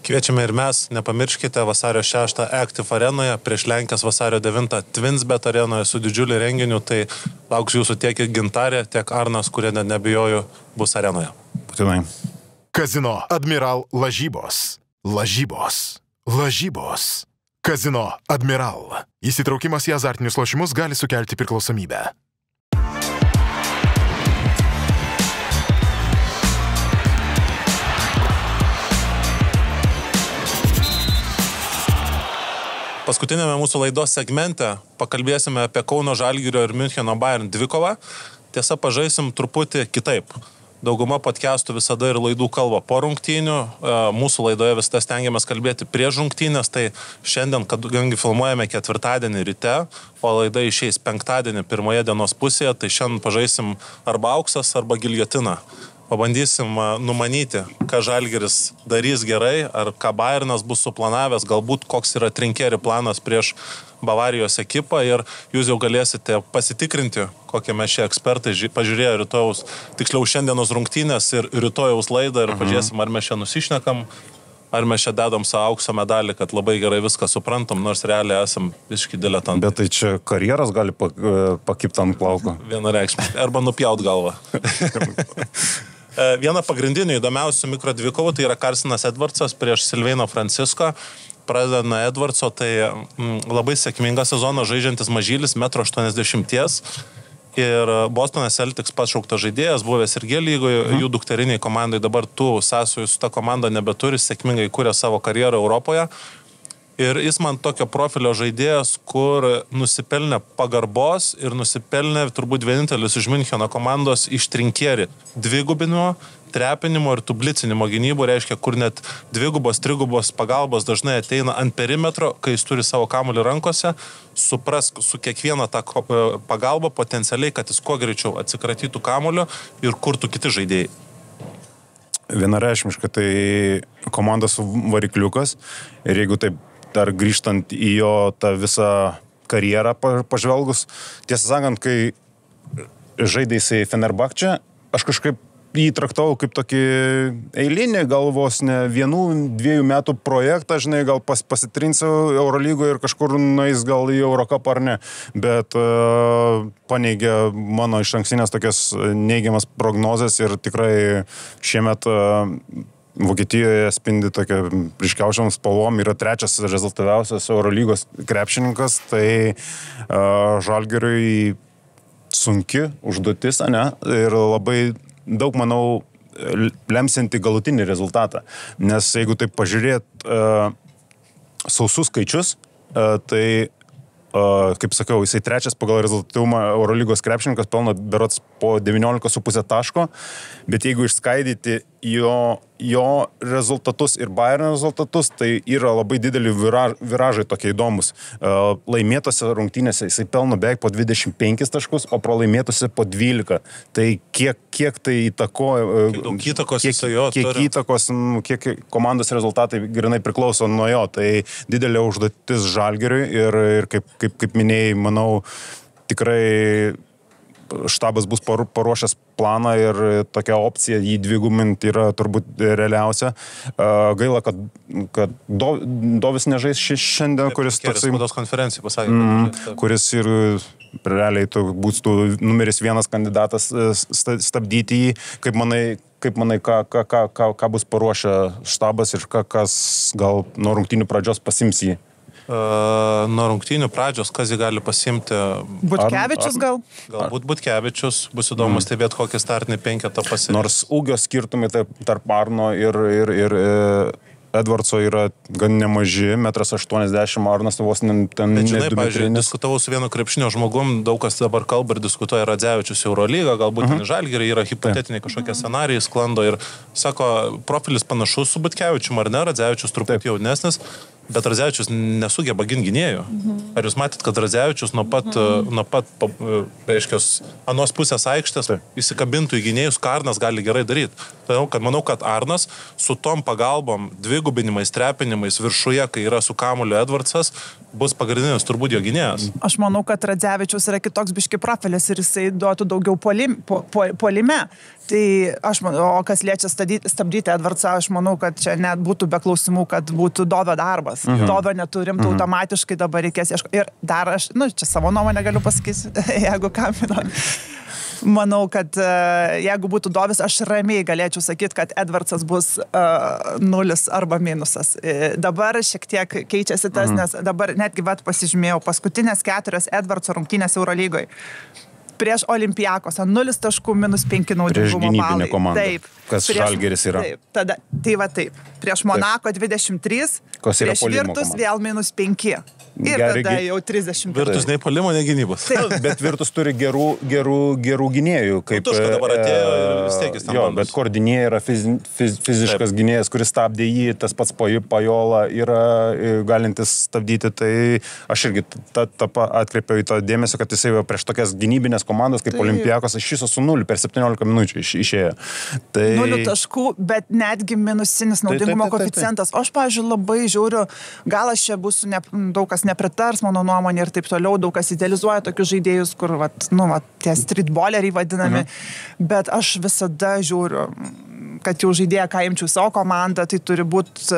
Kviečiame ir mes, nepamirškite vasario 6 Active arenoje, prieš Lenkijos vasario 9 Twinsbet arenoje su didžiuliu renginiu, tai lauksiu jūsų tiek Gintarė, tiek Arnas, kurie nebijoju, bus arenoje. Būtinai. Kazino Admiral lažybos. Kazino Admiral. Įsitraukimas į azartinius lošimus gali sukelti priklausomybę. Paskutinėme mūsų laidos segmente pakalbėsime apie Kauno Žalgirio ir Miuncheno Bayern dvikovą. Tiesa, pažaisim truputį kitaip. Dauguma podcastų visada ir laidų kalba po rungtynių. Mūsų laidoje visada stengiamės kalbėti prieš rungtynės, tai šiandien, kadangi filmuojame ketvirtadienį ryte, o laida išeis penktadienį pirmoje dienos pusėje, tai šiandien pažaisim arba auksas, arba giljotiną. Pabandysim numanyti, ką Žalgiris darys gerai, ar ką Bayernas bus suplanavęs, galbūt koks yra trinkeri planas prieš Bavarijos ekipą ir jūs jau galėsite pasitikrinti, kokie mes šie ekspertai pažiūrėjo rytojaus, tiksliau šiandienos rungtynės ir rytojaus laidą ir pažiūrėsim, ar mes čia nusišnekam, ar mes čia dedam savo aukso medalį, kad labai gerai viską suprantam, nors realiai esam visiškai diletantai. Bet tai čia karjeras gali pakipti ant plauko. Vienareikšmiškai. Arba nupjaut galvą. Viena pagrindinių įdomiausių mikrodvikovų tai yra Carsonas Edwardsas prieš Silveino Francisko. Pradeda nuo Edwardso, tai labai sėkmingą sezoną žaidžiantis mažylis, 1,80 m. Ir Bostonas Celtics pašauktas žaidėjas, buvęs ir G lygoje, jų dukteriniai komandai dabar tų sąsajų su ta komanda nebeturi, sėkmingai kūrė savo karjerą Europoje. Ir jis man tokio profilio žaidėjas, kur nusipelnė pagarbos ir nusipelnė turbūt vienintelis iš Miuncheno komandos ištrinkerį dvigubinimo, trepinimo ir tublicinimo gynybų, reiškia, kur net dvigubos, trigubos pagalbos dažnai ateina ant perimetro, kai jis turi savo kamuolį rankose, suprask su kiekviena tą pagalbą potencialiai, kad jis kuo greičiau atsikratytų kamuolio ir kurtų kiti žaidėjai. Vienareikšmiškai tai komandos varikliukas ir jeigu taip dar grįžtant į jo tą visą karjerą pažvelgus, tiesą sakant, kai žaidė jisai Fenerbahče, aš kažkaip jį traktavau kaip tokį eilinį, gal vos ne 1-2 metų projektą, žinai, gal pasitrinsiu Eurolygoje ir kažkur nueis gal į Eurocupą ar ne, bet paneigė mano išankstinės tokias neigiamas prognozes ir tikrai šiemet Vokietijoje spindi tokia ryškiausiom spalvom, yra 3. rezultatyviausias Eurolygos krepšininkas, tai Žalgiriui sunki užduotis, ne? Ir labai daug, manau, lemsianti galutinį rezultatą. Nes jeigu taip pažiūrėt sausus skaičius, tai kaip sakiau, jisai trečias pagal rezultatumą Eurolygos krepšininkas, pelno berods po 19,5 taško, bet jeigu išskaidyti jo rezultatus ir Bayern rezultatus, tai yra labai dideli viražai tokie įdomus. Laimėtose rungtynėse jisai pelno beveik po 25 taškus, o pralaimėtose po 12. Tai kiek tai įtakoja, kiek komandos rezultatai grinai priklauso nuo jo, tai didelė užduotis Žalgiriui ir kaip minėjai, manau, tikrai štabas bus paruošęs planą ir tokia opcija jį dvigubinti yra turbūt realiausia. Gaila, kad Dovis nežais šiandien, kuris toksai... konferencijai pasakė. Kuris ir realiai būtų numeris 1 kandidatas stabdyti jį. Kaip manai, ką bus paruošę štabas ir kas gal nuo rungtynių pradžios pasims jį? Nuo rungtynių pradžios, kas jį gali pasimti? Butkevičius gal? Galbūt Butkevičius, bus įdomu stebėti, kokį startinį penketą pasims. Nors ūgio skirtumai tarp Arno ir Edvardso yra gan nemaži, 1,80 m, Arnas vos ten bet žinai, pavyzdžiui, diskutavau su vienu krepšinio žmogum, daug kas dabar kalba ir diskutuoja Radzevičius Eurolygą, galbūt ten Žalgiriai yra hipotetiniai kažkokie scenarijai sklando ir sako, profilis panašus su Butkevičium, ar ne, Radzevičius truputį jaunesnis, bet Radzevičius nesugeba ginti gynėjų. Ar jūs matėt, kad Radzevičius nuo pat reiškios, anos pusės aikštės įsikabintų į gynėjus, ką Arnas gali gerai daryti. Manau, kad Arnas su tom pagalbom, dvigubinimais, trepinimais viršuje, kai yra su kamuliu Edvardsas, bus pagrindinis turbūt jo gynėjas. Aš manau, kad Radzevičius yra kitoks biški profilis ir jisai duotų daugiau puolime. Tai aš manau, o kas liečia stabdyti Edvardsą, aš manau, kad čia net būtų be klausimų, kad būtų Dovio darbas. Dovio neturim, tai automatiškai dabar reikės ieškoti. Ir dar aš, čia savo nuomonę galiu pasakyti, jeigu kam įdomu. Manau, kad jeigu būtų Dovis, aš ramiai galėčiau sakyti, kad Edvardsas bus 0 arba minusas. Dabar šiek tiek keičiasi tas, nes dabar netgi pasižymėjau paskutinės 4 Edvardso rungtynės Eurolygoje. Prieš Olimpiakos 0 taškų -5 naudingumo balai. Prieš gynybinę komandą. Taip. Kas Žalgiris yra. Taip. Taip. Prieš Monako 23, prieš Virtus vėl -5. Ir tada jau 30. Virtus nei puolimo, nei gynybos. Bet Virtus turi gerų gynėjų. Tuška dabar atėjo ir vis tiek jis tam bandos. Bet Kordinė yra fiziškas gynėjas, kuris stabdė jį, tas pats Pajola yra galintis stabdyti. Tai aš irgi atkreipiau į tą dėmesį, kad jisai prieš tokias gynybinės komandas kaip Olimpiakos iš viso su 0 per 17 minučių išėjo. 0 taškų, bet netgi minusinis naudingumo koeficientas. O aš, pavyzdžiui, labai žiūriu, gal aš čia būsiu daug kas nepritars mano nuomonė ir taip toliau, daug kas idealizuoja tokius žaidėjus, kur tie streetballeriai vadinami, bet aš visada žiūriu, kad jau žaidėja, ką imčiau savo komandą, tai turi būti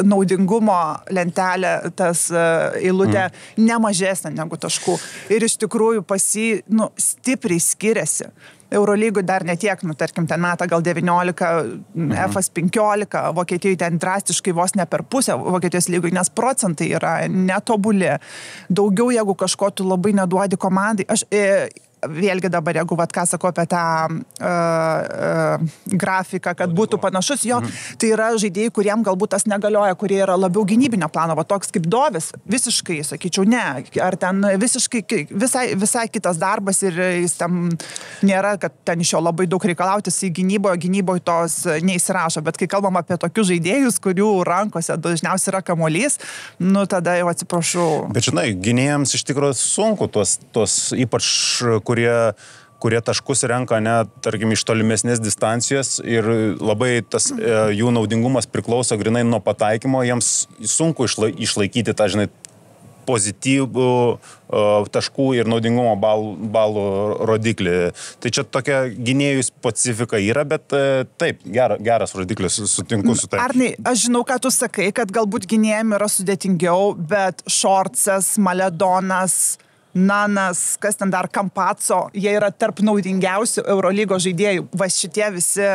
naudingumo lentelė, tas eilutė nemažesnė negu taškų. Ir iš tikrųjų stipriai skiriasi. Eurolygų dar netiek, tarkim, ten meta gal 19, F'as 15, Vokietijoje ten drastiškai vos ne per pusę Vokietijos lygoj, nes procentai yra netobuli. Daugiau, jeigu kažko tu labai neduodi komandai. Aš vėlgi dabar, jeigu ką sakau apie tą grafiką, kad būtų panašus, tai yra žaidėjai, kuriem galbūt tas negalioja, kurie yra labiau gynybinio plano, toks kaip Dovis, visiškai, sakyčiau, ne, ar ten visiškai, visai kitas darbas ir jis ten nėra, kad ten iš jo labai daug reikalauti, jis gynyboje tos neįsirašo, bet kai kalbam apie tokius žaidėjus, kurių rankose dažniausiai yra kamuolys, tada jau atsiprašau. Bet žinai, gynėjams iš tikrųjų sunku tos ypač kurie taškus renka, tarkim, iš tolimesnės distancijos ir labai tas jų naudingumas priklauso grinai nuo pataikymo, jiems sunku išlaikyti tą, žinai, pozityvų taškų ir naudingumo balų rodiklį. Tai čia tokia gynėjų specifika yra, bet taip, geras rodiklis, sutinku su tai. Arnai, aš žinau, ką tu sakai, kad galbūt gynėjim yra sudėtingiau, bet Šorcas, Maledonas, Nanas, kas ten dar, Kampaco, jie yra tarp naudingiausių Eurolygos žaidėjų. Va šitie visi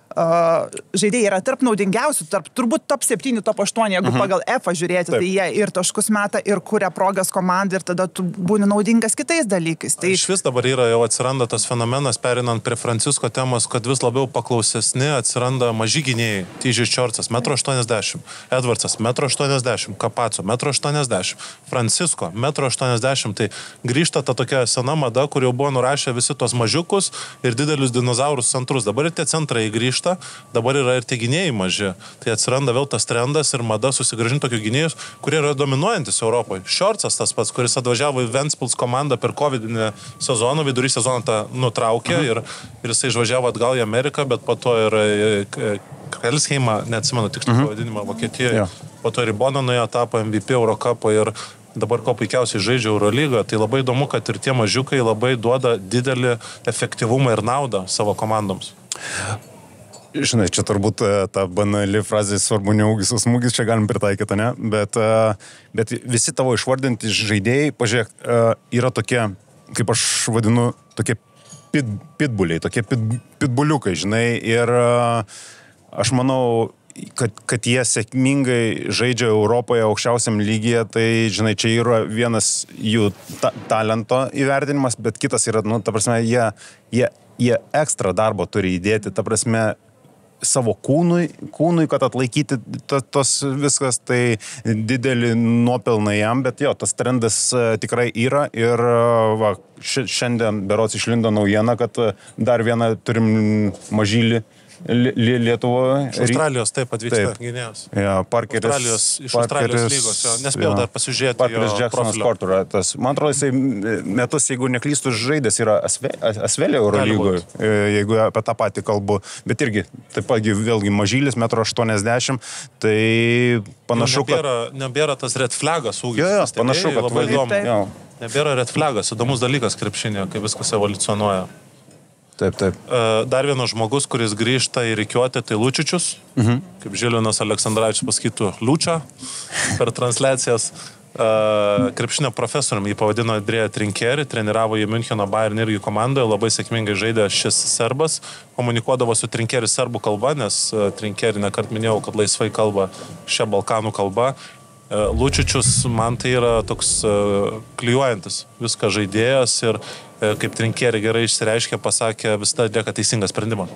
žaidėjai yra tarp naudingiausių, turbūt top 7, top 8, jeigu pagal F žiūrėti, tai jie ir taškus meta, ir kuria progas komandai, ir tada tu būni naudingas kitais dalykais. Tai iš vis dabar jau atsiranda tas fenomenas, perinant prie Francisko temos, kad vis labiau paklausesni atsiranda maži gynėjai. Tyžis Čiorcas, 1,80 m, Edvardsas, 1,80 m, Kapaco, 1,80 m, Francisko, 1,80 m. Tai grįžta ta tokia sena mada, kur jau buvo nurašę visi tos mažiukus ir didelius dinozaurus centrus. Dabar ir tie centrai grįžta. Dabar yra ir tie gynėjai maži. Tai atsiranda vėl tas trendas ir mada susigrąžinti tokių gynėjus, kurie yra dominuojantis Europoje. Šiorcas tas pats, kuris atvažiavo į Ventspils komandą per COVID-inį sezoną, vidury sezoną tą nutraukė ir jisai išvažiavo atgal į Ameriką, bet po to ir Kelsheimą, neatsimenu tiksliai pavadinimą, Vokietijoje, po to ir Boną nuėjo, tapo MVP Eurocapo ir dabar ko puikiausiai žaidžia Eurolygą. Tai labai įdomu, kad ir tie mažiukai labai duoda didelį efektyvumą ir naudą savo komandoms. Žinai, čia turbūt ta banali frazė svarbu ne ūgis, o smūgis, čia galim pritaikyti, ne? Bet visi tavo išvardinti žaidėjai, pažiūrėk, yra tokie, kaip aš vadinu, tokie pitbuliai, tokie pitbuliukai, žinai, ir aš manau, kad jie sėkmingai žaidžia Europoje aukščiausiam lygyje, tai, žinai, čia yra vienas jų talento įvertinimas, bet kitas yra, nu, ta prasme, jie ekstra darbo turi įdėti, ta prasme, savo kūnui, kad atlaikyti tos viskas, tai didelį nuopelną jam, bet jo, tas trendas tikrai yra ir va, šiandien berods išlindo naujiena, kad dar vieną turim mažylį Lietuvoje. Iš Australijos taip atvyksta gynėjas. Ja, iš Australijos lygos. Nespėjau dar pasižiūrėti Parkeris Jacksonas Kortura. Man atrodo, jisai metus, jeigu neklystų, žaidęs yra Asvelė Eurolygoje, jeigu apie tą patį kalbu. Bet irgi, taip pat vėlgi mažylis, 1,80 m, tai panašu, kad... Nebėra tas red flagas ūgis. Jo, panašu, kad labai įdomu. Nebėra red flagas, įdomus dalykas krepšinėje, kai viskas evoliucionuoja. Taip. Dar vienas žmogus, kuris grįžta į rikiuotę, tai Lučičius. Kaip Žilinas Aleksandravičius pasakytų, Lučia per transliacijas. Krepšinio profesoriumi jį pavadino Andrėja Trinkeri, treniravo į Müncheno Bayern irgi komandoje, labai sėkmingai žaidė šis serbas, komunikuodavo su Trinkeri serbų kalba, nes Trinkeri nekart minėjau, kad laisvai kalba šią balkanų kalbą. Lučičius man tai yra toks klijuojantis viską žaidėjas ir kaip Trinkeri gerai išsireiškė, pasakė, visada atlieka teisingą sprendimą.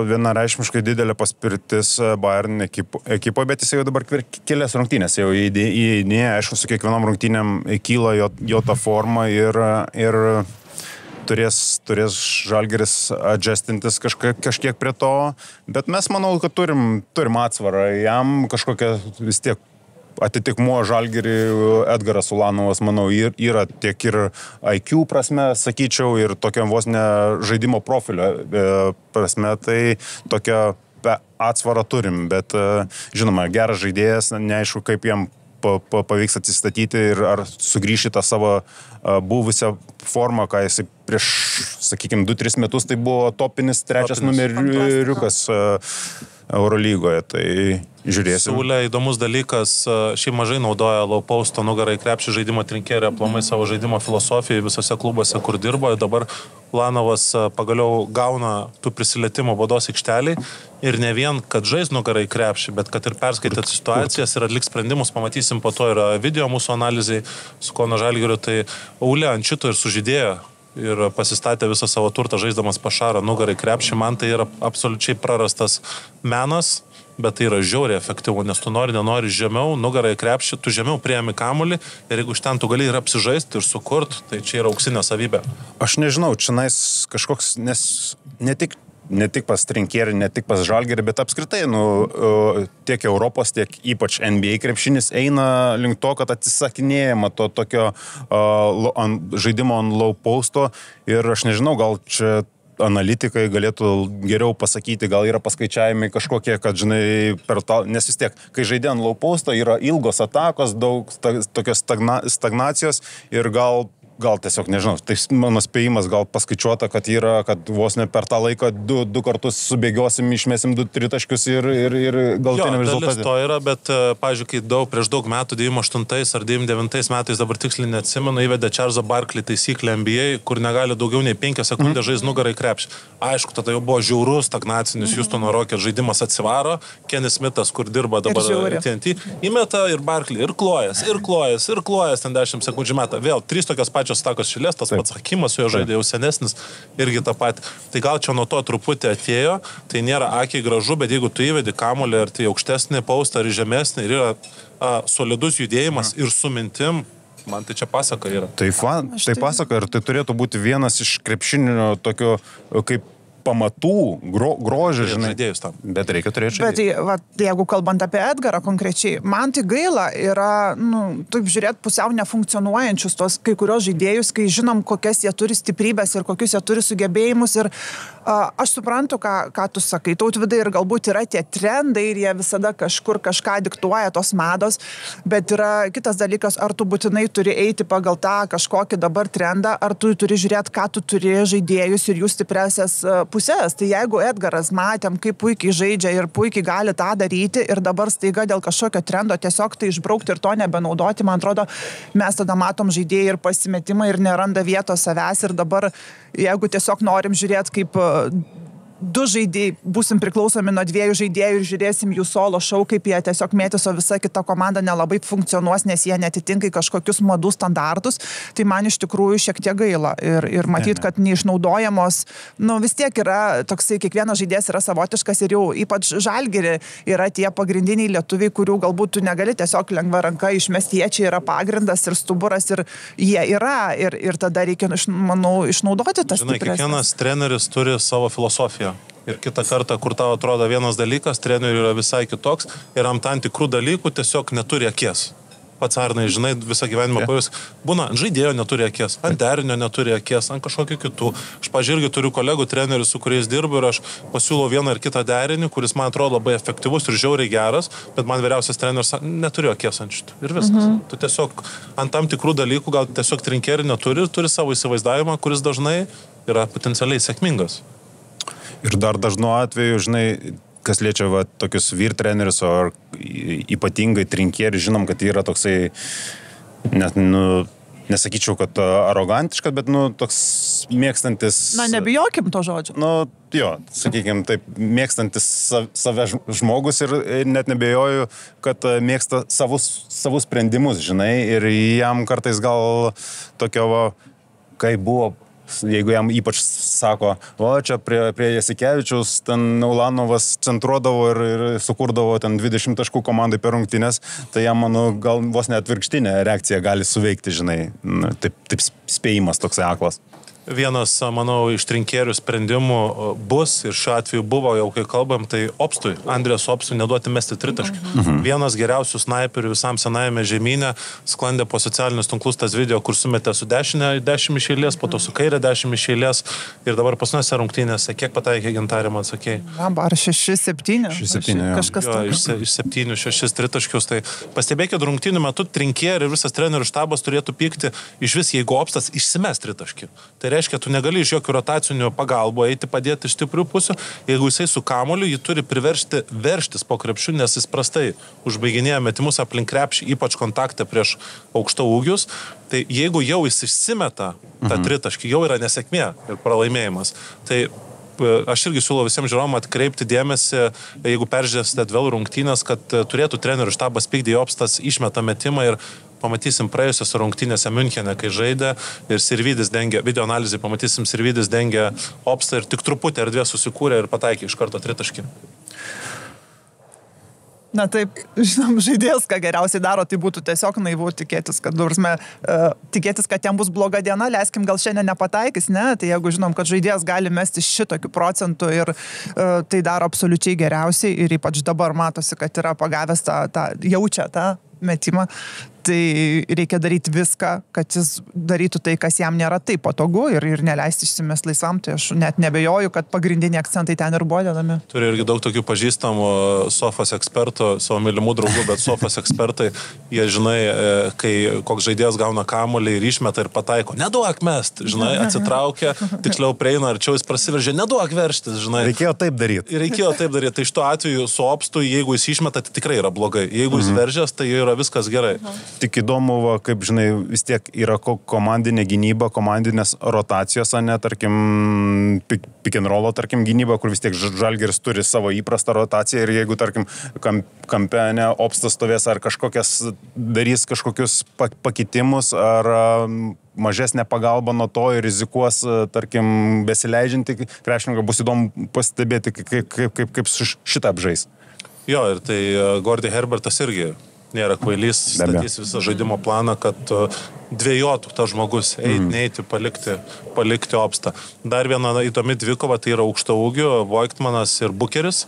Vienareikšmiškai didelė paspirtis Bayern ekipoje, bet jis jau dabar kelias rungtynės jau įeidinėja, aišku, su kiekvienom rungtynėm kyla jo ta forma ir turės Žalgiris adjustintis kažkiek prie to, bet mes manau, kad turim atsvarą, jam kažkokia vis tiek atitikmuo Žalgirį Edgaras Ulanovas, manau, yra tiek ir IQ prasme, sakyčiau, ir tokia vos ne žaidimo profilio prasme, tai tokia atsvarą turim, bet žinoma, geras žaidėjas, neaišku, kaip jam pavyks atsistatyti ir ar sugrįši tą savo buvusią formą, ką jisai prieš, sakykime, 2-3 metus tai buvo topinis trečias numeriukas Eurolygoje, tai žiūrėsim. Siūlė įdomus dalykas, šiaip mažai naudoja low posto nugarą į krepšį žaidimo Trinkerį, aplamai savo žaidimo filosofiją visose klubuose, kur dirbo. Dabar Ulanovas pagaliau gauna tų prisilietimų baudos aikšteliai ir ne vien, kad žais nugarą į krepšį, bet kad ir perskaitėt situacijas ir atliks sprendimus, pamatysim, po to yra video mūsų analizai su Kauno Žalgiriu, tai Ulė ant šito ir sužydėjo ir pasistatė visą savo turtą žaisdamas pašarą nugarą į krepšį. Man tai yra absoliučiai prarastas menas, bet tai yra žiauriai efektyvu, nes tu nenori žemiau, nugarą į krepšį, tu žemiau priemi kamuolį ir jeigu iš ten tu gali ir apsižaisti ir sukurt, tai čia yra auksinė savybė. Aš nežinau, čia kažkoks, nes ne tik pas Trinkerį, ne tik pas Žalgirį, bet apskritai, tiek Europos, tiek ypač NBA krepšinis eina link to, kad atsisakinėjama to tokio žaidimo ant low posto ir aš nežinau, gal čia analitikai galėtų geriau pasakyti, gal yra paskaičiavimai kažkokie, kad, žinai, nes vis tiek, kai žaidė ant low posto, yra ilgos atakos, daug tokios stagnacijos ir gal gal tiesiog, nežinau, tai mano spėjimas gal paskaičiuota, kad vos ne per tą laiką du kartus subėgiosim, išmesim 2 taškius ir galutiniam rezultatui. To yra, bet, pavyzdžiui, kai prieš daug metų, 98 ar 99 metais, dabar tiksliai neatsimenu, įvedė Charles'o Barkley taisyklę NBA, kur negali daugiau nei 5 sekundės žais nugarai krepšį. Aišku, tada jau buvo žiaurus stagnacinis Houstono Rockets žaidimas atsivaro, Kenny Smithas, kur dirba dabar TNT, įmeta ir Barkley, ir klojas, ten 10 sekundžių metą. Vėl 3 tokios pačios stakos šilės, tas pats Hakimas su jo žaidė jau senesnis, irgi tą patį. Tai gal čia nuo to truputį atėjo, tai nėra akiai gražu, bet jeigu tu įvedi kamuolį ar tai aukštesnį paustą ar žemesnį ir yra solidus judėjimas ir su mintim, man tai čia pasaka yra. Tai pasaka ir tai turėtų būti vienas iš krepšinio tokio kaip pamatų, grožį, žinai. Žaidėjus tam. Bet reikia turėti žaidėjus. Bet jeigu kalbant apie Edgarą konkrečiai, man tai gaila yra, taip žiūrėt, pusiau nefunkcionuojančius tos kai kurios žaidėjus, kai žinom, kokias jie turi stiprybės ir kokius jie turi sugebėjimus. Ir aš suprantu, ką tu sakai, Tautvydai, ir galbūt yra tie trendai ir jie visada kažkur kažką diktuoja, tos mados, bet yra kitas dalykas, ar tu būtinai turi eiti pagal tą kažkokį dabar trendą, ar tu turi žiūrėti, ką tu turi žaidėjus ir jų stipresias pusės. Tai jeigu Edgaras matėm, kaip puikiai žaidžia ir puikiai gali tą daryti ir dabar staiga dėl kažkokio trendo tiesiog tai išbraukti ir to nebenaudoti, man atrodo, mes tada matom žaidėjai ir pasimetimą ir neranda vietos savęs ir dabar, jeigu tiesiog norim žiūrėti kaip 2 žaidėjai, būsim priklausomi nuo 2 žaidėjų ir žiūrėsim jų solo šou, kaip jie tiesiog mėtys, o visa kita komanda nelabai funkcionuos, nes jie netitinka kažkokius madų standartus, tai man iš tikrųjų šiek tiek gaila. Ir matyt, kad neišnaudojamos, vis tiek yra toksai, kiekvienas žaidėjas yra savotiškas ir jau ypač Žalgirį yra tie pagrindiniai lietuviai, kurių galbūt tu negali tiesiog lengva ranka išmesti, jie čia yra pagrindas ir stuburas ir jie yra ir tada reikia, manau, išnaudoti tas stipresnes. Žinai, kiekvienas treneris turi savo filosofiją. Ir kitą kartą, kur tau atrodo vienas dalykas, treneriui yra visai kitoks ir ant tam tikrų dalykų tiesiog neturi akies. Pats Arnai, žinai, visą gyvenimą pajus. Būna, ant žaidėjo neturi akies, ant derinio neturi akies, ant kažkokių kitų. Aš, pavyzdžiui, irgi turiu kolegų trenerių, su kuriais dirbu ir aš pasiūlau vieną ar kitą derinį, kuris man atrodo labai efektyvus ir žiauriai geras, bet man vyriausias treneris neturi akies ant šitų. Ir viskas. Tu tiesiog ant tam tikrų dalykų gal tiesiog trinkerį neturi, turi savo įsivaizdavimą, kuris dažnai yra potencialiai sėkmingas. Ir dar dažnu atveju, žinai, kas liečia tokius vyr trenerius, ar ypatingai trinkerį, žinom, kad yra toksai, net, nesakyčiau, kad arogantiškas, bet, toks mėgstantis... Nebijokim to žodžio. Jo, sakykime, taip, mėgstantis save žmogus ir net nebejoju, kad mėgsta savus sprendimus, žinai, ir jam kartais gal tokio, kai buvo... Jeigu jam ypač sako, čia prie Jasikevičiaus ten Ulanovas centruodavo ir sukurdavo ten 20 taškų komandai per rungtynes, tai jam, manau, gal vos net atvirkštinė reakcija gali suveikti, žinai, taip spėjimas toksai aklas. Vienas, manau, iš trinkerių sprendimų bus ir šiuo atveju buvo, jau kai kalbam, tai Opstui, Andrės Opstui neduoti mesti tritaškį. Vienas geriausių snaiperių visam senajame žemyne sklandė po socialinius tinklus tas video, kur sumetė su dešinė 10 iš eilės, po to su kairė 10 iš eilės ir dabar paskutinėse rungtynėse, kiek pataikė Gintarė, man sakei? Ar 6-7? 6-7, kažkas iš 7-6 tritaškius. Tai pastebėkit, rungtynių metu trinkerių ir visas trenerių štabas turėtų pykti iš vis, jeigu Opstas išsimes tritaškį. Tai reiškia, tu negali iš jokių rotacinių pagalbų eiti padėti iš stiprių pusių. Jeigu jisai su kamuoliu, jį turi priversti verštis po krepšių, nes jis prastai užbaiginėja metimus aplink krepšį, ypač kontaktą prieš aukšto ūgius. Tai jeigu jau jis išsimeta tą tritaškį, jau yra nesėkmė ir pralaimėjimas. Tai aš irgi siūlau visiems žiūrovam atkreipti dėmesį, jeigu peržiūrėsite vėl rungtynės, kad turėtų trenerių štabas pykdė, Opstas išmeta metimą ir pamatysim praėjusiose rungtynėse Miunchene, kai žaidė ir Sirvydis dengia, video analizai pamatysim Sirvydis dengia Opstą ir tik truputį erdvė susikūrė ir pataikė iš karto tritaškį. Na taip, žinom, žaidėjas, ką geriausiai daro, tai būtų tiesiog naivu tikėtis, kad, tikėtis, kad jam bus bloga diena, leiskim, gal šiandien nepataikys, ne? Tai jeigu žinom, kad žaidėjas gali mesti šitokių procentų ir tai daro absoliučiai geriausiai ir ypač dabar matosi, kad yra pagavęs jaučia tą metimą, Tai reikia daryti viską, kad jis darytų tai, kas jam nėra taip patogu ir neleisti išsimest laisvam. Tai aš net nebejoju, kad pagrindiniai akcentai ten ir buvo dedami. Turi irgi daug tokių pažįstamų sofos ekspertų, savo mylimų draugų, bet sofos ekspertai, jie žinai, kai koks žaidėjas gauna kamuolį ir išmeta ir pataiko, neduok mest, žinai, atsitraukia, tiksliau prieina arčiau, jis prasiveržė, neduok verštis, žinai. Reikėjo taip daryti. Tai iš to atveju su Opstu, jeigu jis išmeta, tai tikrai yra blogai. Jeigu jis veržės, tai yra viskas gerai. Tik įdomu, va, kaip, žinai, vis tiek yra komandinė gynyba, komandinės rotacijos, ne, tarkim, pick and rollo, tarkim, gynyba, kur vis tiek Žalgiris turi savo įprastą rotaciją ir jeigu, tarkim, kampe, ne, Opstas stovės ar darys kažkokius pakitimus, ar mažesnė pagalba nuo to ir rizikuos, tarkim, besileidžianti, krepšininką bus įdomu pastebėti, kaip šitą apžais. Jo, ir tai Gordy Herbertas irgi nėra kvailys, statys visą žaidimo planą, kad dviejotų tas žmogus, neiti, palikti Opstą. Dar viena įdomi dvikova, tai yra aukštaūgių, Voigtmanas ir Bucheris.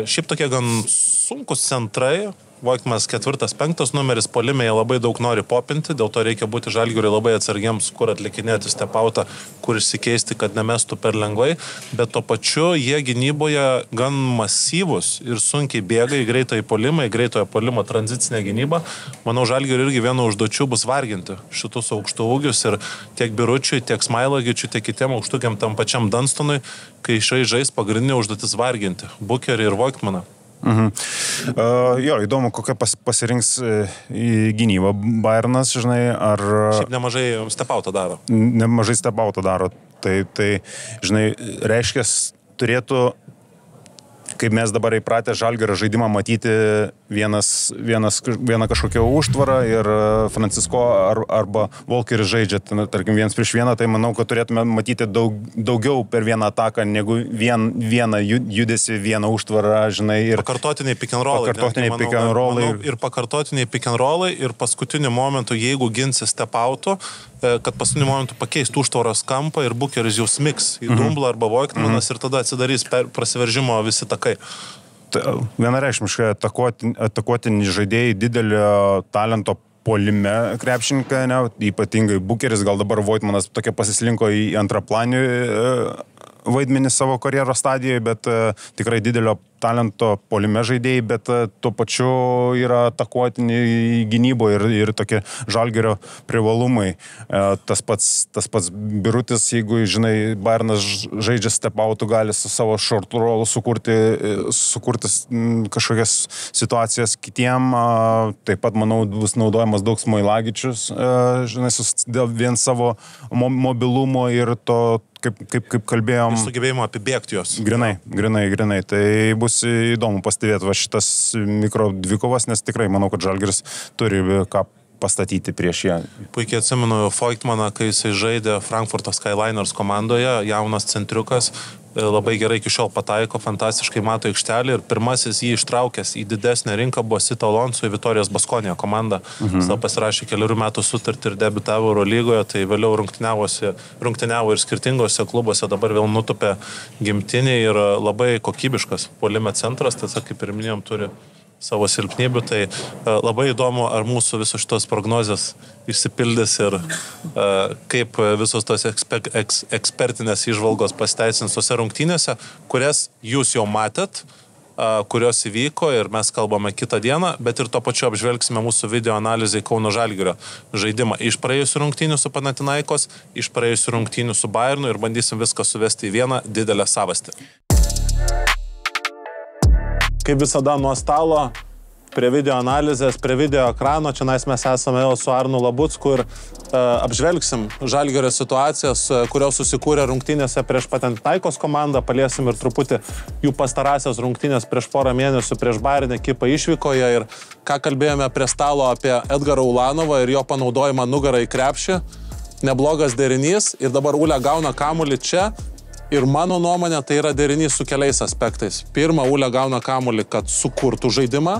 Šiaip tokie gan sunkus centrai. Voigtmanas 4-5 numeris, puolimėje labai daug nori popinti, dėl to reikia būti Žalgiriui labai atsargiems, kur atlikinėti stepautą, kur išsikeisti, kad nemestų per lengvai, bet to pačiu jie gynyboje gan masyvus ir sunkiai bėga į greitąjį puolimą, į greitojo puolimo tranzicinę gynybą. Manau, Žalgiriui irgi viena užduočių bus varginti šitus aukštaūgius ir tiek Biručiui, tiek Smailagičiui, tiek kitiem aukštukiam tam pačiam Dunstonui, kai žais pagrindinė užduotis varginti Bucherį ir Voigtmaną. Jo, įdomu, kokia pasirinks į gynybą Bayernas, žinai, ar... Šiaip nemažai stepautą daro. Nemažai stepautą daro. Tai žinai, reiškia, turėtų, kaip mes dabar įpratę Žalgirio žaidimą matyti vieną kažkokią užtvarą ir Francisko arba Volkeris žaidžia, tarkim, 1-1, tai manau, kad turėtume matyti daugiau per vieną ataką, negu vieną judesį, vieną užtvarą, žinai. Ir pakartotiniai pick and rollai. Ir pakartotiniai pick and rollai ir paskutiniu momentu, jeigu ginsi stepautų, kad paskutiniu momentu pakeistų užtvaros kampą ir Bucheris jau smiks į Dumblą arba Voigtmanas ir tada atsidarys prasiveržimo visi takai. Vienareikšmiškai atakuotini žaidėjai didelio talento puolime krepšininkai, ne, ypatingai Bucheris, gal dabar Voigtmanas tokia pasislinko į antraplanį vaidmenį savo karjeros stadijoje, bet tikrai didelio talento puolime žaidėjai, bet tuo pačiu yra atakuotini gynybo ir tokie Žalgirio privalumai. Tas pats Birutis, jeigu, žinai, Bayernas žaidžia stepautų, gali su savo short rollu sukurti kažkokias situacijas kitiem. Taip pat, manau, bus naudojamas daug Smailagičius, žinai, vien savo mobilumo ir to, kaip kalbėjom. Ir sugebėjimo apibėgti jos. Grinai. Tai bus įdomu pastebėti va šitas mikro dvikovas, nes tikrai manau, kad Žalgiris turi ką pastatyti prieš ją. Puikiai atsimenu Voigtmaną, kai jisai žaidė Frankfurto Skyliners komandoje, jaunas centriukas, labai gerai iki šiol pataiko, fantastiškai mato aikštelį ir pirmasis jį ištraukęs į didesnę rinką buvo Sito Alonso į Vitorijos Baskonija komandą. Jis pasirašė 4 metų sutartį ir debiutavo Eurolygoje, tai vėliau rungtyniavo ir skirtingose klubuose, dabar vėl nutupė gimtinį ir labai kokybiškas puolime centras, tai kaip ir minėjom, turi savo silpnybių, tai labai įdomu, ar mūsų visos šitos prognozės išsipildys ir kaip visos tos ekspertinės įžvalgos pasiteisins tose rungtynėse, kurias jūs jau matėt, kurios įvyko ir mes kalbame kitą dieną, bet ir to pačiu apžvelgsime mūsų video analizai Kauno Žalgirio žaidimą iš praėjusių rungtynių su Panathinaikos, iš praėjusių rungtynių su Bayernu ir bandysim viską suvesti į vieną didelę savastį. Kaip visada nuo stalo, prie video analizės, prie video ekrano, čia mes esame su Arnu Labucku ir apžvelgsim Žalgirio situacijas, kurios susikūrė rungtynėse prieš Panathinaikos komandą, paliesim ir truputį jų pastarąsias rungtynės prieš porą mėnesių prieš Bayern ekipą išvykoje ir ką kalbėjome prie stalo apie Edgarą Ulanovą ir jo panaudojimą nugarą į krepšį. Neblogas derinys ir dabar Ulė gauna kamuolį čia. Ir mano nuomonė, tai yra derinys su keliais aspektais. Pirma, Ulė gauna kamuolį, kad sukurtų žaidimą.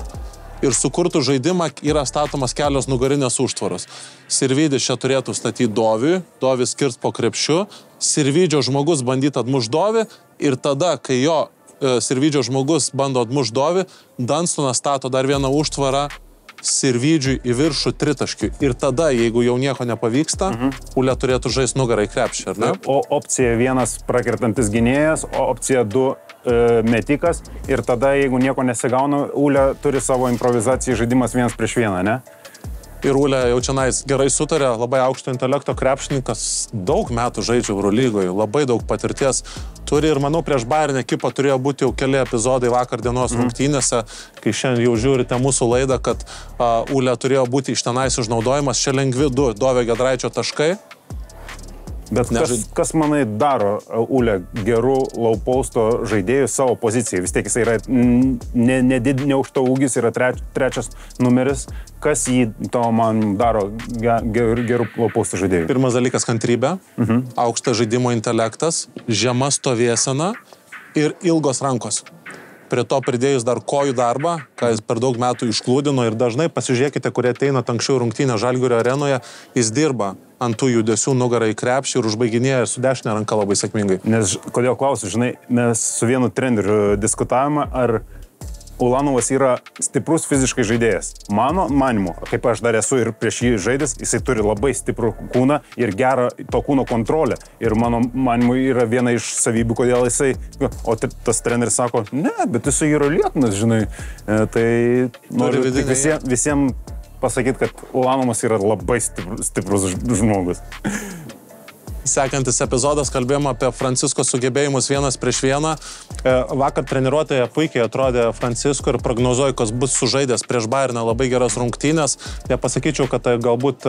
Ir sukurtų žaidimą yra statomas kelios nugarinės užtvaros. Sirvydis čia turėtų statyti Dovį. Dovis skirs po krepšiu. Sirvydžio žmogus bandyti atmušti Dovį. Ir tada, kai jo Sirvydžio žmogus bando atmušti Dovį, Dunstonas stato dar vieną užtvarą Sirvydžiui į viršų tritaškių. Ir tada, jeigu jau nieko nepavyksta, Ulė turėtų žaisti nugarą į krepšį, ar ne? O opcija 1 prakirtantis gynėjas, o opcija 2 metikas. Ir tada, jeigu nieko nesigauna, Ulė turi savo improvizaciją žaidimas 1 prieš 1, ne? Ir Ulė jau čianais gerai sutarė, labai aukšto intelekto krepšininkas, daug metų žaidžia Eurolygoje, labai daug patirties turi ir manau prieš Bayern ekipą turėjo būti jau keli epizodai vakar dienos rungtynėse, kai šiandien jau žiūrite mūsų laidą, kad Ulė turėjo būti iš tenais išnaudojimas, čia lengvi 2 Dovio Giedraičio taškai. Bet kas manai daro Ulė gerų low-posto žaidėjų savo pozicijai? Vis tiek jis yra ne aukšto ūgis, yra trečias numeris. Kas jį to man daro gerų low-posto žaidėjų? Pirmas dalykas kantrybė, aukštas žaidimo intelektas, žema stovėsena ir ilgos rankos. Prie to pridėjus dar kojų darbą, ką jis per daug metų išklūdino ir dažnai pasižiūrėkite, kurie ateina anksčiau rungtynę Žalgirio arenoje, jis dirba ant tų judesių nugarą į krepšį ir užbaiginėja su dešinė ranka labai sėkmingai. Nes kodėl klausiu, žinai, mes su vienu treneriu diskutavome, ar Ulanovas yra stiprus fiziškai žaidėjas. Mano manimu, kaip aš dar esu ir prieš jį žaidęs, jisai turi labai stiprų kūną ir gerą to kūno kontrolę. Ir mano manimu yra viena iš savybių, kodėl jisai, o tas treneris sako, ne, bet jisai yra lieknas, žinai. Tai noriu tik visiems pasakyti, kad Ulanovas yra labai stiprus žmogus. Sekantis epizodas kalbėjome apie Francisko sugebėjimus 1 prieš 1. Vakar treniruotėje puikiai atrodė Francisko ir prognozuoju, kas bus sužaidęs prieš Bayerną labai geras rungtynės. Nepasakyčiau, kad tai galbūt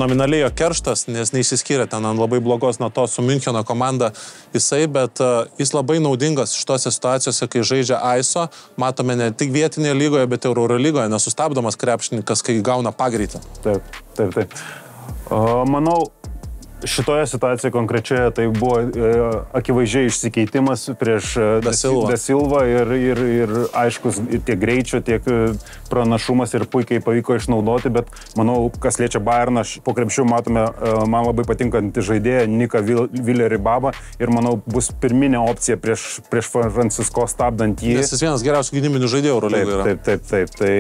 nominaliai jo kerštas, nes neįsiskyrė ten ant labai blogos natos su Müncheno komanda jisai, bet jis labai naudingas šitose situacijose, kai žaidžia AISO. Matome ne tik vietinėje lygoje, bet ir Eurolygoje, nesustabdomas krepšininkas, kai gauna pagreitį. Taip. Manau, šitoje situacijoje konkrečioje tai buvo akivaizdžiai išsikeitimas prieš Da Silva ir aiškus tiek greičio, tiek pranašumas ir puikiai pavyko išnaudoti, bet manau, kas liečia Bayerną, po krepšių matome man labai patinkantį žaidėją Niką Villerį Babą ir manau bus pirminė opcija prieš Francisko stabdant jį. Nes jis vienas geriausių gynybinių žaidėjų Eurolygoje yra. Taip. Tai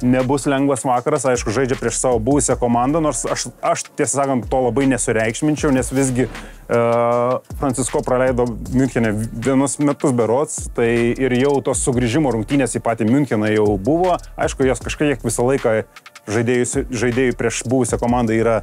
nebus lengvas vakaras, aišku, žaidžia prieš savo buvusią komandą, nors aš tiesą sakant to labai nesureikšminčiau, nes visgi Francisko praleido Münchene 1 metus berods, tai ir jau tos sugrįžimo rungtynės į patį Müncheną jau buvo. Aišku, jos kažkiek visą laiką žaidėjų prieš buvusią komandą yra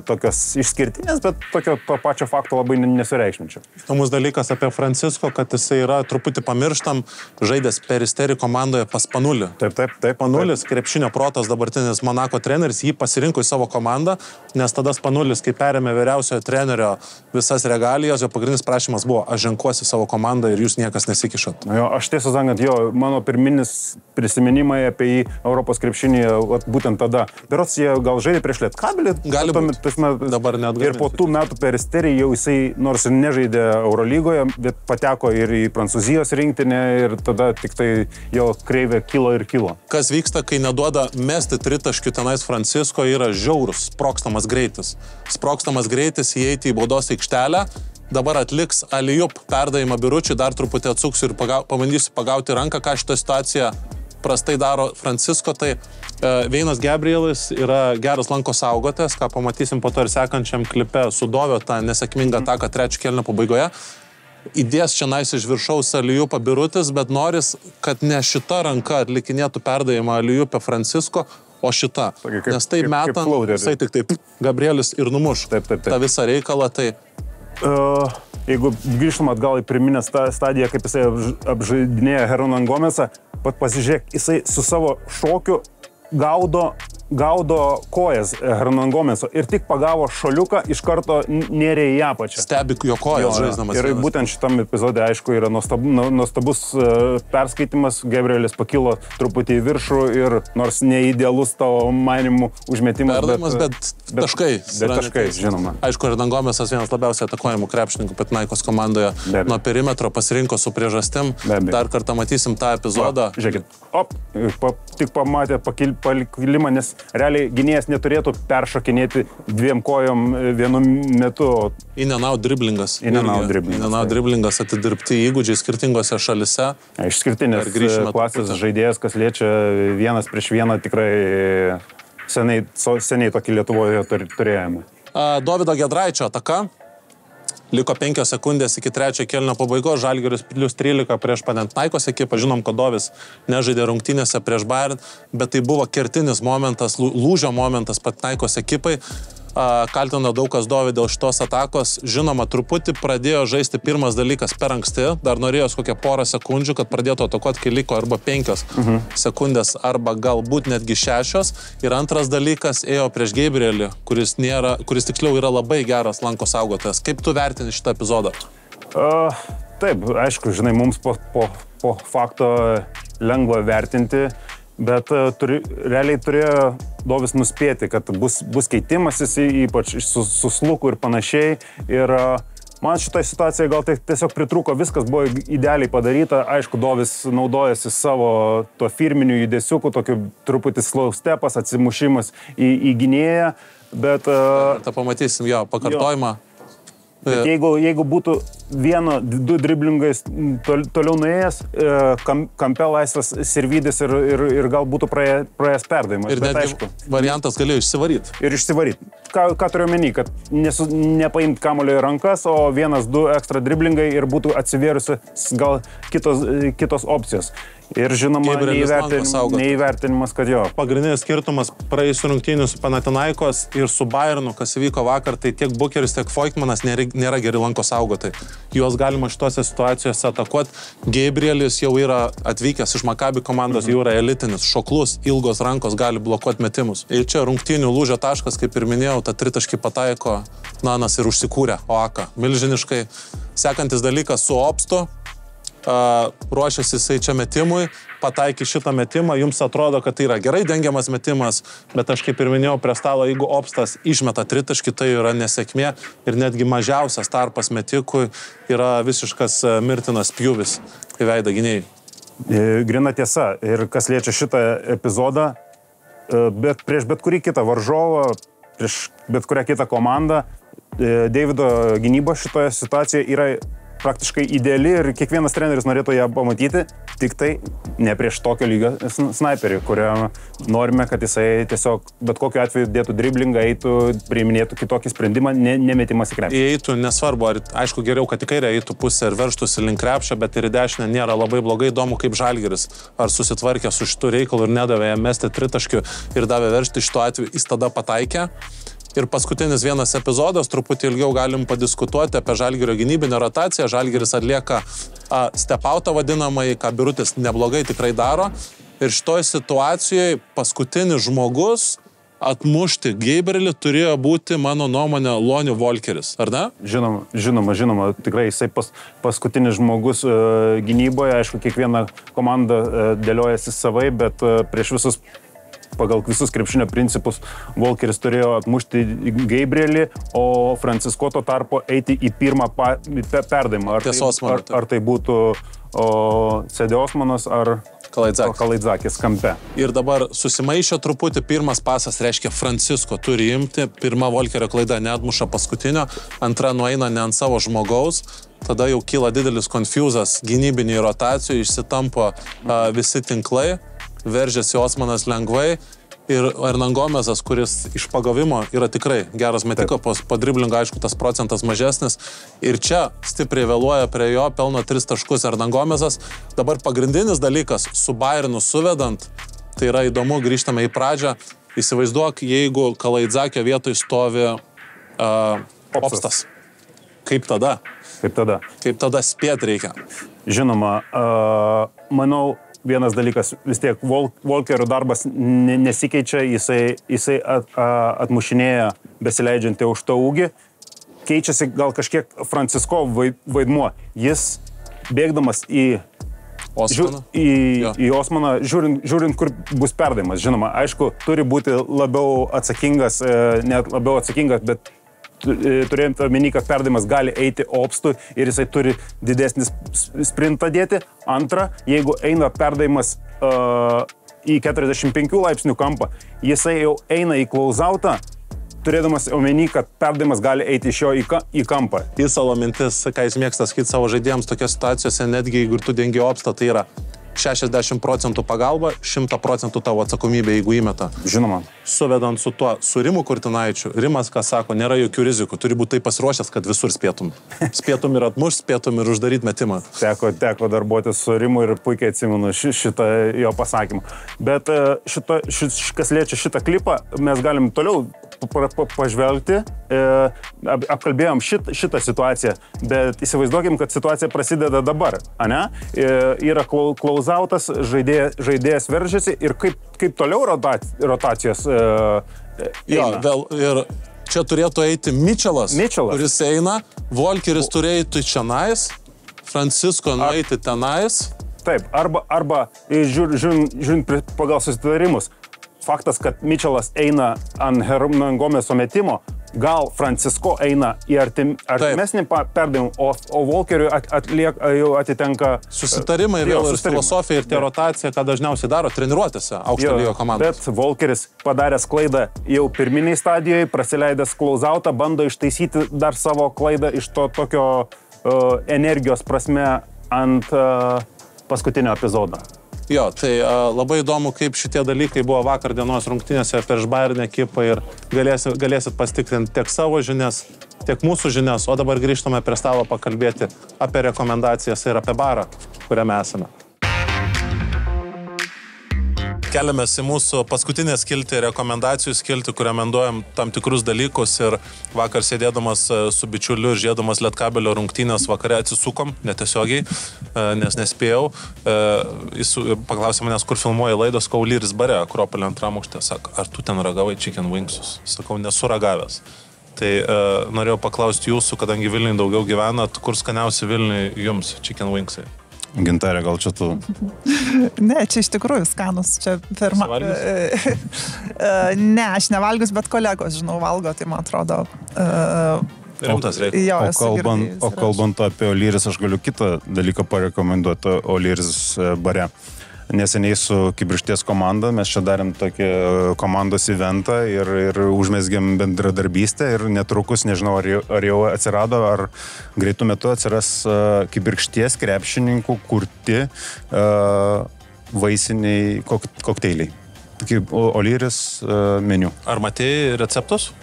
tokios išskirtinės, bet tokio pačio fakto labai nesureikšminčiau. Įdomus dalykas apie Francisko, kad jisai yra truputį pamirštam, žaidęs Peristeri komandoje pas Panulį. Taip. Panulis, krepšinio protas, dabartinis Monako treneris, jį pasirinko į savo komandą, nes tada Panulis, kai perėmė vyriausiojo trenerio visas regalijas, jo pagrindinis prašymas buvo, aš ženkuosi savo komandą ir jūs niekas nesikišat. Jo, aš tiesą sakant, mano pirminis prisiminimai apie jį Europos krepšinį būtent tada. Berods jie gal žaidė prieš Lietkabelį. Gali būti. Dabar net ir po tų metų Peristerį jau jisai nors ir nežaidė Eurolygoje, bet pateko ir į Prancūzijos rinktinę ir tada tik tai jo kreivė kilo. Kas vyksta, kai neduoda mesti tritaškių tenais Francisko, yra žiaurus, sprogstamas greitis įeiti į baudos aikštelę. Dabar atliks alijup perdavimą Biručiui, dar truputį atsuksiu ir pabandysiu pagauti ranką, ką šitą situaciją prastai daro Francisko, tai Veinas Gabrielis yra geras lanko saugotojas, ką pamatysim po to ir sekančiam klipe su Dovio tą nesėkmingą ataką 3 kėlinio pabaigoje. Įdės čia nais iš viršaus alijupą Birutis, bet noris, kad ne šita ranka atlikinėtų perdavimą alijupę Francisko, o šita. Nes tai metant, jisai tik taip Gabrielis ir numuš tą visą reikalą, tai... Jeigu grįžtum atgal į pirminę stadiją, kaip jisai apžaidinėja Hernan Gomesą, pasižiūrėk, jisai su savo šokiu gaudo kojas Hernan Gomeso ir tik pagavo šoliuką, iš karto nėrė į apačią. Stebi jo kojas žaisdamas. Ir būtent šitam epizode, aišku, yra nuostabus perskaitimas. Gabrielis pakilo truputį į viršų ir nors neidealus tavo manimų užmetimas. Perdavimas, bet taškai. Bet taškai, žinoma. Aišku, Hernan Gomesas vienas labiausiai atakuojamų krepšininkų Panathinaikos komandoje. Nuo perimetro pasirinko su priežastim. Dar kartą matysim tą epizodą. Žiūrėkit, tik pamatė pakilimą, nes realiai gynėjas neturėtų peršokinėti dviem kojom vienu metu. In-and-out driblingas. In-and-out driblingas atidirbti įgūdžiai skirtingose šalise. Išskirtinės klasės žaidėjas, kas liečia 1 prieš 1, tikrai seniai tokį Lietuvoje turėjome. Dovydo Giedraičio ataka. Liko 5 sekundės iki 3 kėlinio pabaigos, Žalgiris plius 13 prieš Panathinaikos ekipą. Žinom, kad Dovis nežaidė rungtynėse prieš Bayern, bet tai buvo kertinis momentas, lūžio momentas Panathinaikos ekipai. Kaltino daug kas Dovį dėl šitos atakos. Žinoma, truputį pradėjo žaisti pirmas dalykas per anksti, dar norėjo kokią porą sekundžių, kad pradėtų atakuoti, kai liko arba 5 sekundės, arba galbūt netgi 6. Ir antras dalykas ėjo prieš Gabrielį, kuris tiksliau yra labai geras lanko saugotojas. Kaip tu vertini šitą epizodą? Taip, aišku, žinai, mums po fakto lengva vertinti, bet realiai turėjo Dovis nuspėti, kad bus keitimasis, ypač su sluku ir panašiai. Ir man šitoje situacijoje gal tai tiesiog pritrūko, viskas buvo idealiai padaryta. Aišku, Dovis naudojasi savo to firminių judesiukų, tokiu truputį slow stepas, atsimušimas į gynėją, bet... Ta pamatysim jo pakartojimą. Bet jeigu būtų 1-2 driblingais toliau nuėjęs, kampe laisvas Sirvydis ir gal būtų praėjęs perdavimas. Ir netgi aišku, variantas galėjo išsivaryti. Ir išsivaryti. Ką turiu omeny, kad nepaimt kamuolio į rankas, o 1-2 ekstra driblingai ir būtų atsivėrusi gal kitos opcijos. Ir žinoma, neįvertinimas, kad jo. Pagrindinis skirtumas praėjusių rungtynių su Panathinaikos ir su Bayernu, kas įvyko vakar, tai tiek Bucheris, tiek Voigtmanas nėra geri lanko saugotai. Juos galima šitose situacijose atakuoti. Gabrielis jau yra atvykęs iš Maccabi komandos, jau yra elitinis, šoklus, ilgos rankos gali blokuoti metimus. Ir čia rungtynių lūžio taškas, kaip ir minėjau, tą tritaškį pataiko Nanas ir užsikūrė Oaka. Milžiniškai. Sekantis dalykas su Opstu. Ruošiasi jisai čia metimui, pataikė šitą metimą, jums atrodo, kad tai yra gerai dengiamas metimas, bet aš kaip ir minėjau prie stalo, jeigu Opstas išmeta tritaškį, tai yra nesėkmė ir netgi mažiausias tarpas metikui yra visiškas mirtinas pjūvis į veidą gynėjai. Grina tiesa, ir kas liečia šitą epizodą, bet prieš bet kurį kitą varžovą, prieš bet kurią kitą komandą, Deivido gynyba šitoje situacijoje yra praktiškai ideali ir kiekvienas treneris norėtų ją pamatyti, tik tai ne prieš tokio lygio snaiperį, kurio norime, kad jisai tiesiog bet kokiu atveju dėtų driblingą, eitų, priiminėtų kitokį sprendimą, nemetimas į krepšį. Eitų, nesvarbu, ar aišku geriau, kad į kairę eitų pusę ir verštųsi link krepšio, bet ir į dešinę nėra labai blogai, įdomu kaip Žalgiris, ar susitvarkė su šitų reikalų ir nedavė jam mesti tritaškių ir davė veržti šituo atveju, jis tada pataikė. Ir paskutinis vienas epizodas, truputį ilgiau galim padiskutuoti apie Žalgirio gynybinę rotaciją. Žalgiris atlieka step-outą vadinamąjį, ką Birutis neblogai tikrai daro. Ir šitoje situacijoje paskutinis žmogus atmušti Gabrielį turėjo būti, mano nuomonė, Lonio Volkeris, ar ne? Žinoma, tikrai jisai paskutinis žmogus gynyboje. Aišku, kiekviena komanda dėliojasi savai, bet pagal visus krepšinio principus Volkeris turėjo atmušti Gabrielį, o Francisko to tarpo eiti į pirmą perdavimą. Ar tai būtų CD Osmanas ar Kalaidzakis kampe. Ir dabar susimaišė truputį, pirmas pasas reiškia Francisko turi imti, pirma Volkerio klaida neatmuša paskutinio, antra nueina ne ant savo žmogaus, tada jau kyla didelis konfuzas gynybiniai rotacijų, išsitampo visi tinklai. Veržėsi Osmanas lengvai ir Hernan Gomezas, kuris iš pagavimo yra tikrai geras metiko, po driblingo aišku tas procentas mažesnis ir čia stipriai vėluoja prie jo, pelno 3 taškus Hernan Gomezas. Dabar pagrindinis dalykas su Bayernu suvedant, tai yra įdomu, grįžtame į pradžią, įsivaizduok, jeigu Kalaidzakio vietoj stovi Opstas. Kaip tada? Kaip tada spėt reikia? Žinoma, manau, vienas dalykas, vis tiek Volkerio darbas nesikeičia, jisai atmušinėja besileidžiantį už tą ūgį. Keičiasi gal kažkiek Francisko vaidmuo. Jis bėgdamas į Osmaną, žiūrint, kur bus perdavimas. Žinoma, aišku, turi būti labiau atsakingas, bet turėjant omeny, kad perdavimas gali eiti Opstui ir jisai turi didesnį sprintą dėti. Antra, jeigu eina perdavimas į 45 laipsnių kampą, jisai jau eina į close-outą, turėdamas omeny, kad perdavimas gali eiti iš jo į kampą. Įsalo mintis, ką jis mėgsta sakyti savo žaidėjams, tokiose situacijose, netgi jeigu tu dengi obstą, tai yra 60% pagalba, 100% tavo atsakomybė, jeigu įmeta. Žinoma. Suvedant su tuo, su Rimu Kurtinaičiu, Rimas, ką sako, nėra jokių rizikų, turi būti taip pasiruošęs, kad visur spėtum. Spėtum ir atmuš, spėtum ir uždaryti metimą. Teko darbuotis su Rimu ir puikiai atsimenu šitą jo pasakymą. Bet kas liečia šitą klipą, mes galim toliau pažvelgti, apkalbėjom šitą situaciją, bet įsivaizduokim, kad situacija prasideda dabar, ane? Yra close-outas, žaidėjas veržiasi ir kaip toliau rotacijos Jo, vėl ir čia turėtų eiti Mitchellas, kuris eina, Volkeris turėtų čionais, Francisco nueiti tenais. Taip, arba žiūrint pagal susitarimus, faktas, kad Mitchellas eina ant Hernan Gomeso metimo, gal Francisco eina į artimesnį perdavimą, o Volkeriui jau atitenka... Susitarimai vėl ir filosofija ir tie rotacija, ką dažniausiai daro treniruotėse aukšto lygio komandos. Bet Volkeris padaręs klaidą jau pirminiai stadijoje, prasileidęs close-outą, bando ištaisyti dar savo klaidą iš to tokio energijos prasme ant paskutinio epizodo. Jo, tai labai įdomu, kaip šitie dalykai buvo vakar dienos rungtynėse prieš Bayern ekipą ir galėsit pasitikrinti tiek savo žinias, tiek mūsų žinias, o dabar grįžtame prie stalo pakalbėti apie rekomendacijas ir apie barą, kuriame esame. Keliamės į mūsų paskutinę skiltį, rekomendacijų skiltį, kur rekomenduojam tam tikrus dalykus ir vakar sėdėdamas su bičiuliu ir žiūrėdamas Lietkabelio rungtynės vakare atsisukom, netiesiogiai, nes nespėjau. Jis paklausė manęs, kur filmuoja laidos, Kaulyris bare, Akropolio antram aukšte. Sako, ar tu ten ragavai chicken wingsus? Sakau, nesu ragavęs. Tai norėjau paklausti jūsų, kadangi Vilniui daugiau gyvenat, kur skaniausi Vilniui jums chicken wingsai? Gintarė, gal čia tu? Ne, čia iš tikrųjų skanus, čia pirma. Ne, aš nevalgius, bet kolegos, žinau, valgo, tai man atrodo. Rimtas reikia. O kalbant apie Olyris, aš galiu kitą dalyką parekomenduoti Olyris bare. Neseniai su Kibirkšties komanda mes čia darėm tokį komandos eventą ir užmesgėm bendradarbystę ir netrukus, nežinau, ar jau atsirado, ar greitų metu atsiras Kibirkšties krepšininkų kurti vaisiniai kokteiliai. Kaip Olyris meniu. Ar matėjai receptus?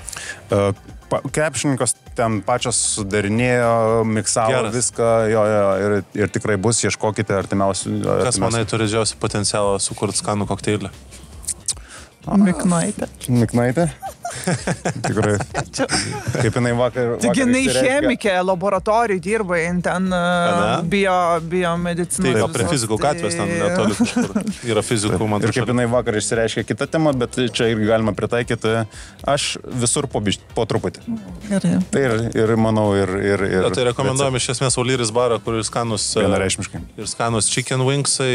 Krepšininkas ten pačios sudarinėjo, miksavo viską, ir tikrai bus, ieškokite artimiausių. Kas manai turi didžiausią potencialą sukurti skanų kokteilį? Miknaitė? Tikrai. Kaip jinai vakar Tik jinai chemikė, laboratorijų dirba, ten biomedicinos. Tai gal prie fizikų gatvės ten netoli kažkur. Yra fizikų, man ir kaip jinai vakar išsireiškė kitą temą, bet čia irgi galima pritaikyti. Aš visur po truputį. Tai ir manau, ir tai rekomenduojam iš esmės Olyris barą, kur ir skanus vienareikšmiškai. Ir skanus chicken wingsai,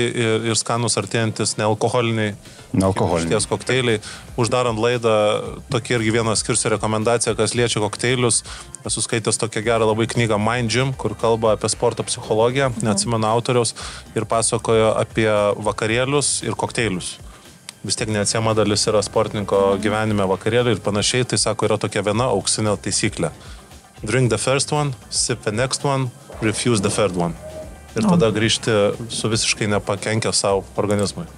ir skanus artėjantis nealkoholiniai ties kokteiliai. Uždarant laidą, tokia irgi viena skirsiu rekomendacija, kas liečia kokteilius. Esu skaitęs tokią gerą labai knygą Mind Gym, kur kalba apie sporto psichologiją, neatsimenu autoriaus, ir pasakojo apie vakarėlius ir kokteilius. Vis tiek neatsiema dalis yra sportininko gyvenime vakarėliai ir panašiai, tai sako, yra tokia viena auksinė taisyklė. Drink the first one, sip the next one, refuse the third one. Ir tada grįžti su visiškai nepakenkę savo organizmui.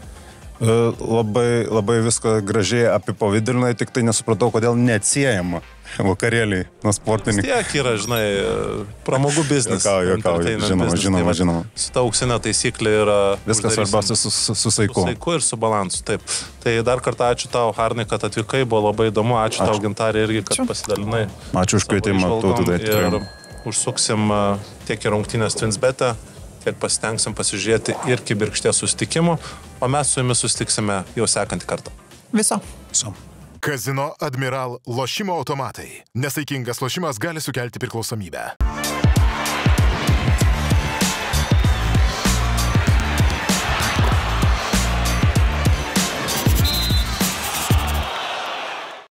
Labai viską gražiai apipavidalinai, tik tai nesupratau, kodėl neatsiejama vakarėliai nuo sportininkų. Vis tiek yra, žinai, pramogų biznis. Žinoma. Su ta auksinė taisyklė yra... Viskas svarbiausia su saiku. Su saiku ir su balansu, taip. Tai dar kartą ačiū tau, Harnai, kad atvykai, buvo labai įdomu. Ačiū tau, Gintarė, irgi, kad pasidalinai. Ačiū už kvietimą, Tautudai. Ir užsuksim tiek į rungtynės Twinsbete, tiek pasitengsim pasižiūrėti ir Kibirkšties susitikimų, o mes su jumis susitiksime jau sekantį kartą. Viso. Kazino Admiral lošimo automatai. Nesaikingas lošimas gali sukelti priklausomybę.